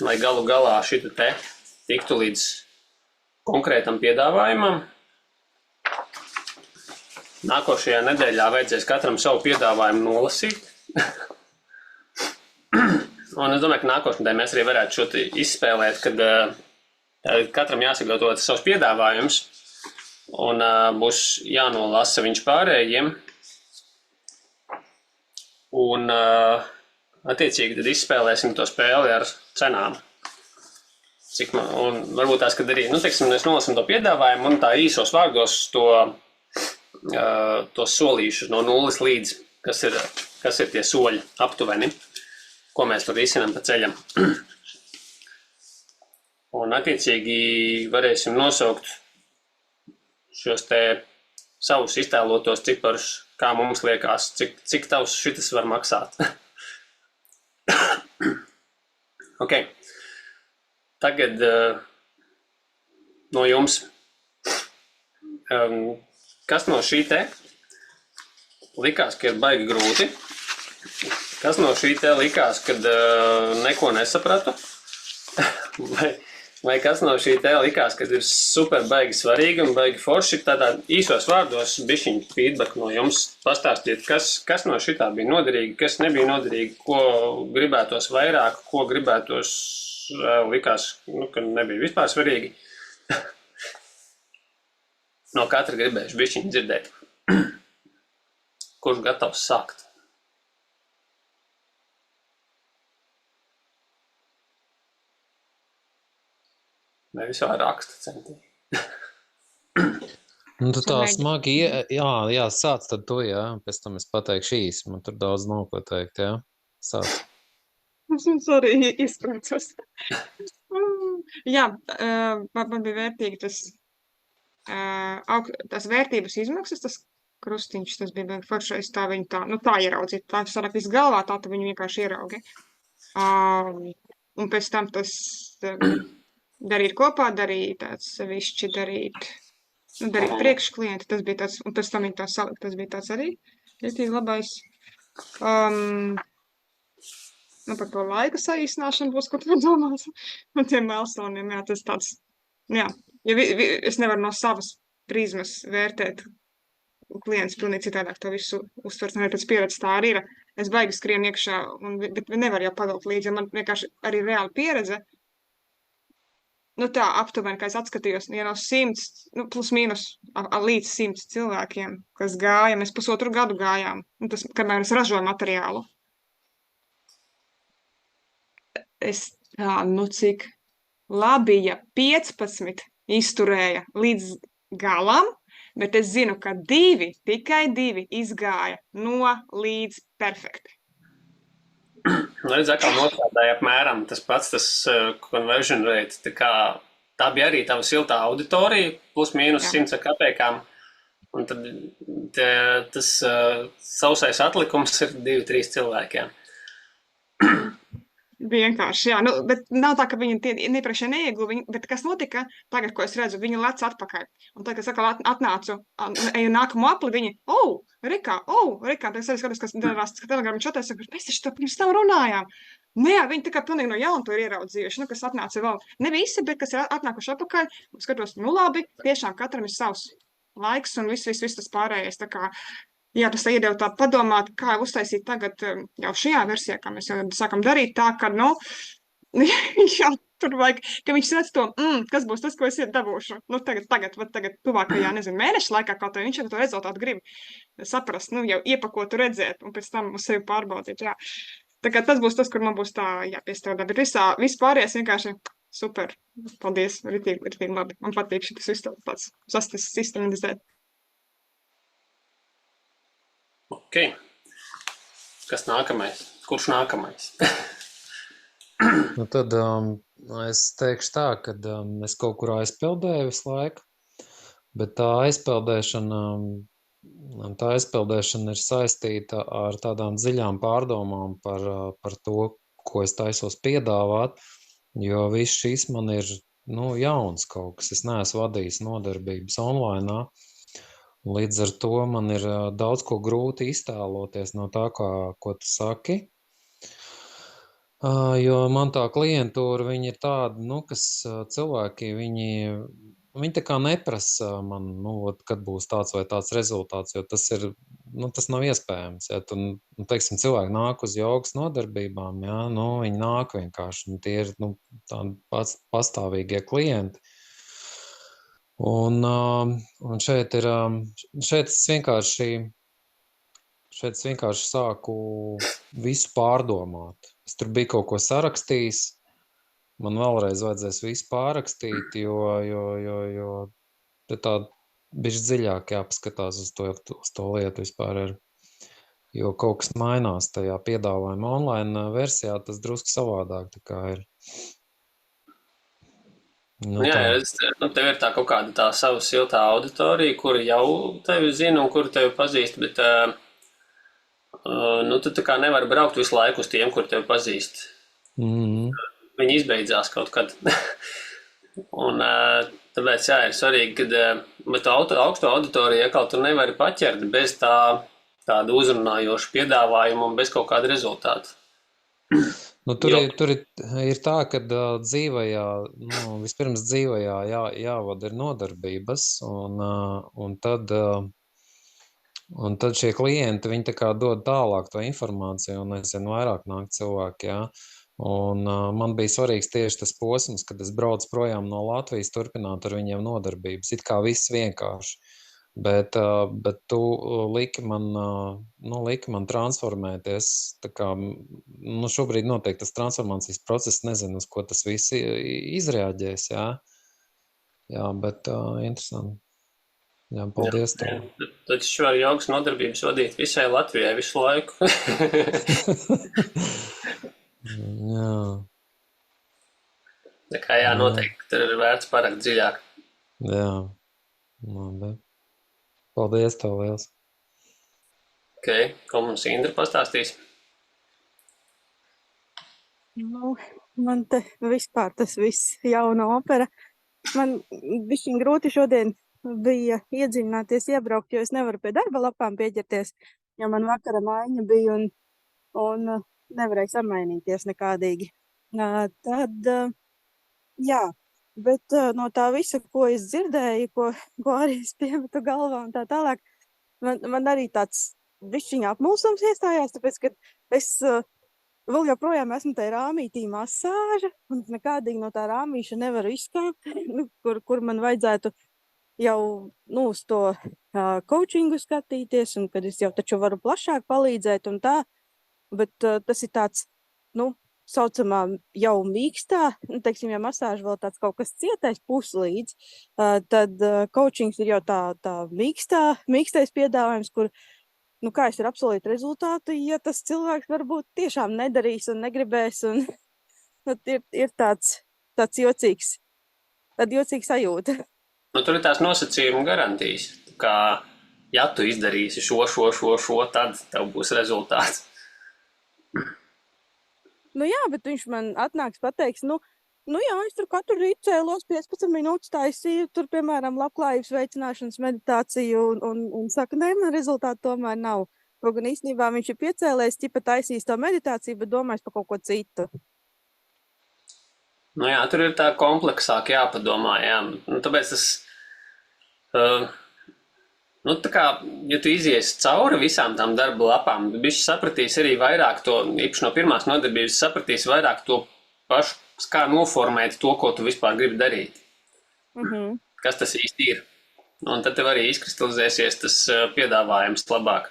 lai galu galā šita te tiktu līdz konkrētam piedāvājumam. Nākošajā nedēļā vajadzēs katram savu piedāvājumu nolasīt. Un es domāju, ka nākošajā nedēļā mēs arī varētu šo izspēlēt, kad katram jāsagatavo savs piedāvājums un būs jānolasa viņš pārējiem. Un attiecīgi tad izspēlēsim to spēli ar cenām. Un varbūt tās, kad arī, teiksim, mēs nolasim to piedāvājumu un tā īsos vārdos to solīšu no 0 līdz, kas ir tie soļi aptuveni, ko mēs tur risinām pa ceļam. Un attiecīgi varēsim nosaukt šos te savus iztēlotos ciparus, kā mums liekas, cik tavs šitas var maksāt. Ok. Tagad no jums. Kas no šī te likās, ka ir baigi grūti? Kas no šī te likās, kad neko nesapratu? Vai kas no šī te likās, kad ir super baigi svarīgi un baigi forši? Tādā īsos vārdos bišķiņ feedback no jums pastāstiet, kas no šitā bija noderīgi, kas nebija noderīgi, ko gribētos vairāk, ko gribētos likās, ka nebija vispār svarīgi. No katra gribējuši bišķiņ dzirdēt. Kurš gatavs sākt? Vai vispār raksta centī? Nu, tu tā smagi, jā, sāc tad tu, jā, pēc tam es pateikšu īsi, man tur daudz nav ko teikt, jā, sāc. Es arī izsprācos. Jā, man bija vērtīgi tas vērtības izmaksas, tas krustiņš, tas bija foršais, tā viņa tā ieraudzīt, tā sarāk visu galvā, tā tu viņu vienkārši ieraugi. Un pēc tam tas darīt kopā, darīt tāds višķi, darīt priekš klienti, tas bija tāds, un pēc tam viņa tā salikt, tas bija tāds arī ļoti labais. Par to laika saīsināšanu būs, ko tu domās, un tiem milestoniem, jā, tas tāds, jā, es nevaru no savas prizmas vērtēt klients pilnīgi citādāk to visu uztvert, un arī pēc pieredzes tā arī ir. Es baigi skrienu iekšā, bet nevaru jau pavilkt līdzi, man vienkārši arī reāla pieredze. Tā aptuveni, kā es atskatījos, ja no 100, plus mīnus līdz 100 cilvēkiem, kas gāja, mēs 1,5 gadu gājām, un tas, kamēr es ražoju materiālu. Cik labi, ja 15 izturēja līdz galam, bet es zinu, ka tikai 2 izgāja no līdz perfekti. Redz, atkal nostrādāja apmēram tas pats, tas conversion rate. Tā bija arī tava siltā auditorija, plus mīnus 100 kapekām. Un tad tas sausais atlikums ir 2-3 cilvēkiem. Vienkārši, jā. Bet nav tā, ka viņi iepriekšēji neieguva, bet kas notika, tagad, ko es redzu, viņi lec atpakaļ. Un tagad, kad es atnācu, eju nākamo apli, viņi, Rikā, tad es arī skatos, kas darās telegrāma čatā, es saku, mēs taču to pirms tam runājām. Jā, viņi tā kā pilnīgi no jauna to ir ieraudzījuši, kas atnāca vēl. Ne visi, bet kas ir atnākuši atpakaļ, un skatos, labi, tiešām katram ir savs laiks un viss tas pārējais, tā kā. Jā, tas iedeva tā padomāt, kā uztaisīt tagad jau šajā versijā, kā mēs jau sākam darīt tā, ka, jā, tur vajag, ka viņš redz to, kas būs tas, ko es dabūšu. Tagad tuvākajā, mēneša laikā, kaut vai viņš jau to rezultātu grib saprast, jau iepakotu redzēt un pēc tam uz sevi pārbaudīt, jā. Tā kā tas būs tas, kur man būs tā jāpiestrādā, bet viss pārējais vienkārši super. Paldies, ritīgi labi. Man patīk šitas viss tāds sistematizēt. Ok. Kas nākamais? Kurš nākamais? Tad es teikšu tā, ka es kaut kur aizpeldēju visu laiku, bet tā aizpeldēšana ir saistīta ar tādām dziļām pārdomām par to, ko es taisos piedāvāt, jo viss šis man ir jauns kaut kas. Es neesmu vadījis nodarbības online. Līdz ar to man ir daudz ko grūti iztēloties no tā, ko tu saki, jo man tā klientūra, viņi ir tādi, kas cilvēki, viņi tā kā neprasa man, kad būs tāds vai tāds rezultāts, jo tas nav iespējams. Ja tu, teiksim, cilvēki nāk uz jogas nodarbībām, ja, viņi nāk vienkārši, un tie ir tādi pastāvīgie klienti. Un šeit es vienkārši sāku visu pārdomāt. Es tur biju kaut ko sarakstījis, man vēlreiz vajadzēs visu pārrakstīt, jo tā bišķi dziļāk jāpaskatās uz to lietu vispār ir. Jo kaut kas mainās tajā piedāvājuma online versijā, tas drusku savādāk tā kā ir. Nu, Jā, tā. tev ir tā kaut kāda tā sava siltā auditorija, kuri jau tevi zina un kuri tevi pazīst, bet tu tā kā nevari braukt visu laiku uz tiem, kuri tevi pazīst. Mm. Viņi izbeidzās kaut kad. Un tāpēc, jā, ir svarīgi, kad bet augstu auditoriju atkal tu nevari paķert bez tāda uzrunājoša piedāvājuma un bez kaut kāda rezultāta. Nu, tur ir tā, ka dzīvajā, vispirms dzīvajā jāvada ir nodarbības, un tad šie klienti, viņi tā kā dod tālāk to informāciju, un nezinu, vairāk nāk cilvēki, jā. Un man bija svarīgs tieši tas posms, kad es braucu projām no Latvijas, turpināt ar viņiem nodarbības. It kā viss vienkārši. Bet tu liki man transformēties. Tā kā, šobrīd notiek tas transformācijas process, nezinu, uz ko tas viss izreaģēs, jā. Jā, bet interesanti. Jā, paldies tev. Tad šo var jogas nodarbības vadīt visai Latvijai visu laiku. Jā. Tā kā jā, noteikti tur ir vērts parakt dziļāk. Jā, labi. Paldies tev liels. Ok, ko mums Indra pastāstīs? Man te vispār tas viss jauna opera. Man bišķiņ grūti šodien bija iedziļināties, iebraukt, jo es nevaru pie darba lapām pieķerties, jo man vakara maiņa bija un nevarēju samainīties nekādīgi. Tad, jā, bet no tā visa, ko es dzirdēju, ko arī es piemetu galvā un tā tālāk, man arī tāds višķiņā apmulsums iestājās, tāpēc, ka es vēl joprojām esmu tajā rāmītī masāža, un nekādīgi no tā rāmīša nevaru izkāpt, kur man vajadzētu jau uz to coachingu skatīties, un kad es jau taču varu plašāk palīdzēt un tā, bet tas ir tāds, saucamā jau mīkstā, teiksim, ja masāža vēl tāds kaut kas cietais puslīdz, tad coachings ir jau tā mīkstais piedāvājums, kur, kā es ar absolūtu rezultātu, ja tas cilvēks varbūt tiešām nedarīs un negribēs, un ir tāds jocīgs sajūta. Tur ir tās nosacījuma garantijas, kā ja tu izdarīsi šo, tad tev būs rezultāts. Jā, bet viņš man atnāks pateiks, jā, es tur katru rītu cēlos 15 minūtes taisīju, tur, piemēram, labklājības veicināšanas meditāciju un saka, nē, man rezultātu tomēr nav. Gan īstenībā viņš ir piecēlējis, ķipa taisīs to meditāciju, bet domājis par kaut ko citu. Jā, tur ir tā kompleksāk jāpadomā, jā. Tāpēc tas, tā kā, ja tu iziesi cauri visām tām darba lapām, bišķi sapratīs arī vairāk to, īpaši no pirmās nodarbības, sapratīs vairāk to pašu, kā noformēt to, ko tu vispār gribi darīt. Kas tas īsti ir. Un tad tev arī izkristalizēsies tas piedāvājums labāk.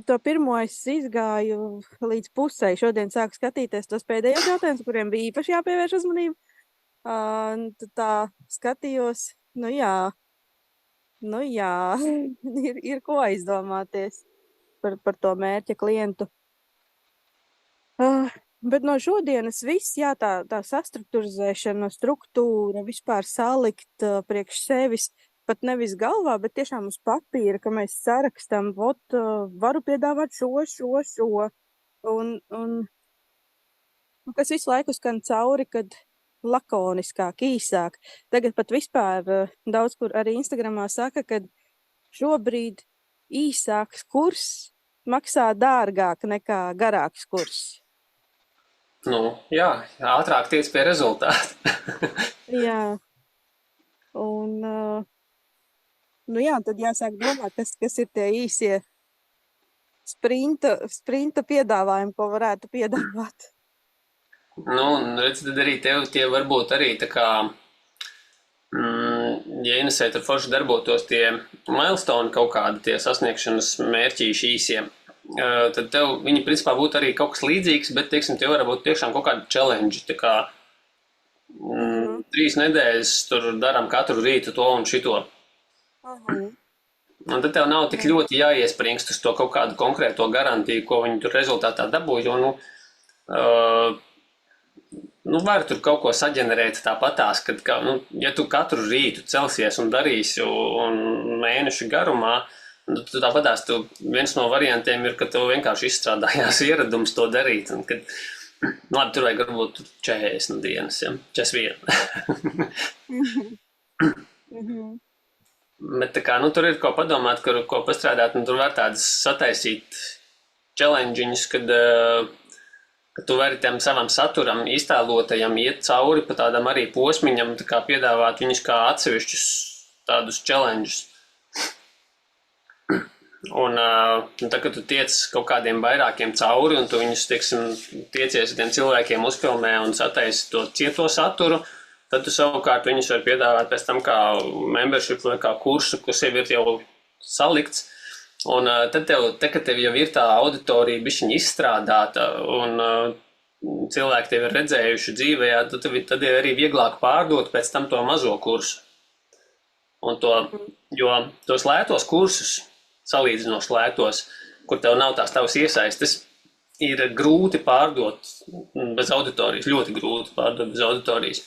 To pirmo es izgāju līdz pusei. Šodien sāku skatīties tos pēdējos jautājumus, kuriem bija īpaši jāpievērš uzmanību. Tad tā skatījos, jā, ir ko aizdomāties par to mērķa klientu. Bet no šodienas viss, jā, tā sastrukturizēšana, struktūra, vispār salikt priekš sevis, pat nevis galvā, bet tiešām uz papīra, ka mēs sarakstam, varu piedāvāt šo. Un kas visu laiku skan cauri, kad lakoniskāk, īsāk. Tagad pat vispār daudz kur arī Instagramā saka, ka šobrīd īsāks kurs maksā dārgāk nekā garāks kurs. Jā, ātrāk tiec pie rezultāta. Jā. Un, tad jāsāk domāt, kas ir tie īsie sprinta piedāvājumi, ko varētu piedāvāt. Redz, tad arī tev tie varbūt arī tā kā, ja Inesē tur forši darbotos tie milestone kaut kādi tie sasniegšanas mērķīši īsiem, tad tev viņi principā būtu arī kaut kas līdzīgs, bet, teiksim, tev var būt tiešām kaut kādi challenge, tā kā 3 nedēļas tur daram katru rītu to un šito. Un tad tev nav tik ļoti jāiespringst uz to kaut kādu konkrēto garantiju, ko viņi tur rezultātā dabū, jo, nu, var tur kaut ko saģenerēt tāpatās, kad, ja tu katru rītu celsies un darīsi un mēnešu garumā, tu tāpatās viens no variantiem ir, ka tu vienkārši izstrādājās ieradums to darīt. Un, kad, labi, tur vajag varbūt 40 dienas, ja? 41. Bet tā kā, tur ir ko padomāt, ko pastrādāt, un tur var tādas sataisīt challengeņus, kad tu vari tam savam saturam iztēlotajam iet cauri pa tādam arī posmiņam, tā kā piedāvāt viņus kā atsevišķus tādus challenges. Un tā, kad tu tiec kaut kādiem vairākiem cauri, un tu viņus, teiksim, tiecies ar tiem cilvēkiem uzfilmē un sataisi to cieto saturu, tad tu savukārt viņus var piedāvāt pēc tam kā membership vai kā kursu, kas jau ir jau salikts. Un tad kad tev jau ir tā auditorija bišķiņ izstrādāta un cilvēki tevi ir redzējuši dzīvējā, tad ir arī vieglāk pārdot pēc tam to mazo kursu. Un jo tos lētos kursus, salīdzinoši lētos, kur tev nav tās tavas iesaistes, ir grūti pārdot bez auditorijas, ļoti grūti pārdot bez auditorijas.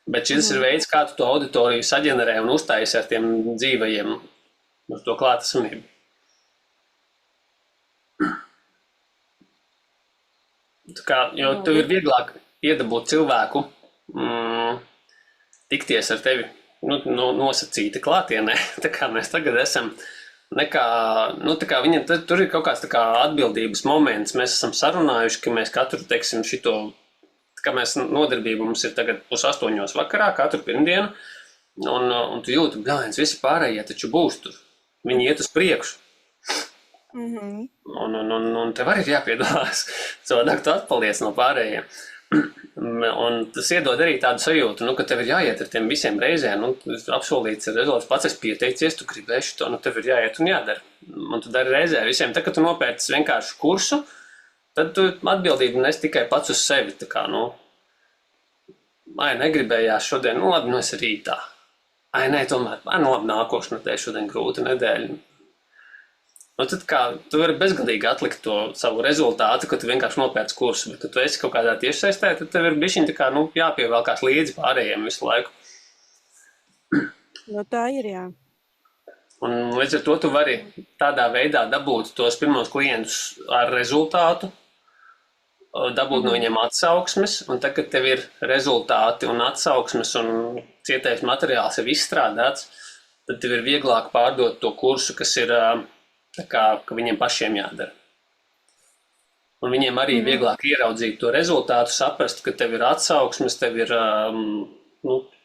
Bet šis ir veids, kā tu to auditoriju saģenerē un uztaisi ar tiem dzīvajiem uz to klātesamību. Jo tev ir vieglāk iedabūt cilvēku tikties ar tevi nosacīti klātienē, tā kā mēs tagad esam, nekā, tā kā viņam tur ir kaut kāds tā kā atbildības moments, mēs esam sarunājuši, ka mēs katru, teiksim, šito, kā mēs nodarbību mums ir tagad 7:30 vakarā, katru pirmdienu, un tu jūti, bļāns, visi pārējie taču būs tur, viņi iet uz priekšu. Un tev arī ir jāpiedalās, savādāk tu atpaliec no pārējiem. Un tas iedod arī tādu sajūtu, ka tev ir jāiet ar tiem visiem reizēm, apsolīts rezultāts, pats esi pieteicies, tu gribēši to, tev ir jāiet un jādara. Un tu dari reizē visiem. Tā, kad tu nopērci vienkārši kursu, tad tu atbildību nes tikai pats uz sevi. Tā kā, negribējās šodien, labi, es rītā. Nē, tomēr, labi, nākošu nedēļu, šodien grūta nedēļa. Tad kā tu vari bezgalīgi atlikt to savu rezultātu, ka tu vienkārši nopērci kursu, bet kad tu esi kaut kādā tiešsaistē, tad tev ir bišķiņ tā kā, jāpievelkās līdzi pārējiem visu laiku. Tā ir, jā. Un līdz ar to tu vari tādā veidā dabūt tos pirmos klientus ar rezultātu, dabūt no viņiem atsauksmes, un tad, kad tev ir rezultāti un atsauksmes un cietais materiāls jau izstrādāts, tad tev ir vieglāk pārdot to kursu, kas ir tā kā, ka viņiem pašiem jādara. Un viņiem arī vieglāk ieraudzīt to rezultātu, saprast, ka tev ir atsauksmes, tev ir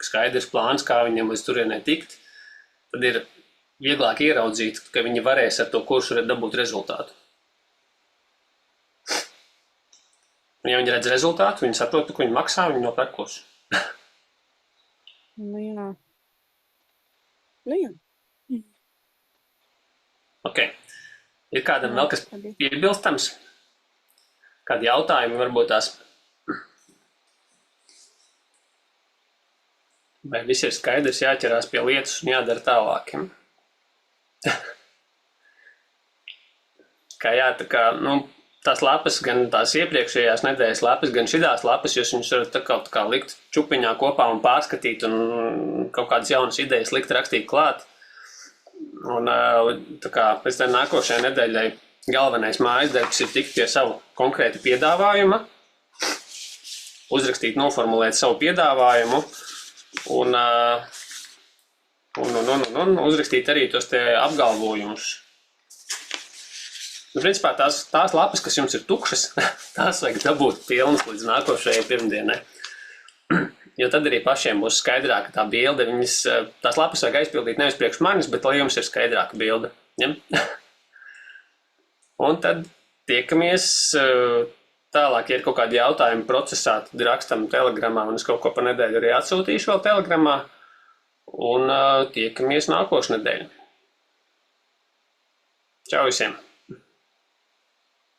skaidrs plāns, kā viņiem līdz turienē tikt. Tad ir vieglāk ieraudzīt, ka viņi varēs ar to kursu dabūt rezultātu. Un ja viņi redz rezultātu, viņi saprot, ko viņi maksā, viņi nopērk kursu. Jā. Ok. Ir kādam vēl kas piebilstams? Kādi jautājumi varbūt tās? Vai viss ir skaidrs, jāķerās pie lietas un jādara tālākiem? Tā kā, tās lapas, gan tās iepriekšējās nedēļas lapas, gan šitās lapas, jūs viņus varat kaut kā likt čupiņā kopā un pārskatīt un kaut kādas jaunas idejas likt rakstīt klāt. Un tā kā pēc tam nākošajai nedēļai galvenais mājas darbs ir tikt pie savu konkrēti piedāvājuma, uzrakstīt, noformulēt savu piedāvājumu un uzrakstīt arī tos te apgalvojumus. Principā tās lapas, kas jums ir tukšas, tās vajag dabūt pilnas līdz nākošajai pirmdienai. Jo tad arī pašiem būs skaidrāka tā bilde. Tās lapas vajag aizpildīt nevis priekš manis, bet lai jums ir skaidrāka bilde. Ja? Un tad tiekamies tālāk, ja ir kaut kādi jautājumi procesā, tad rakstam telegramā, un es kaut ko pa nedēļu arī atsūtīšu vēl telegramā. Un tiekamies nākošu nedēļu. Čau visiem!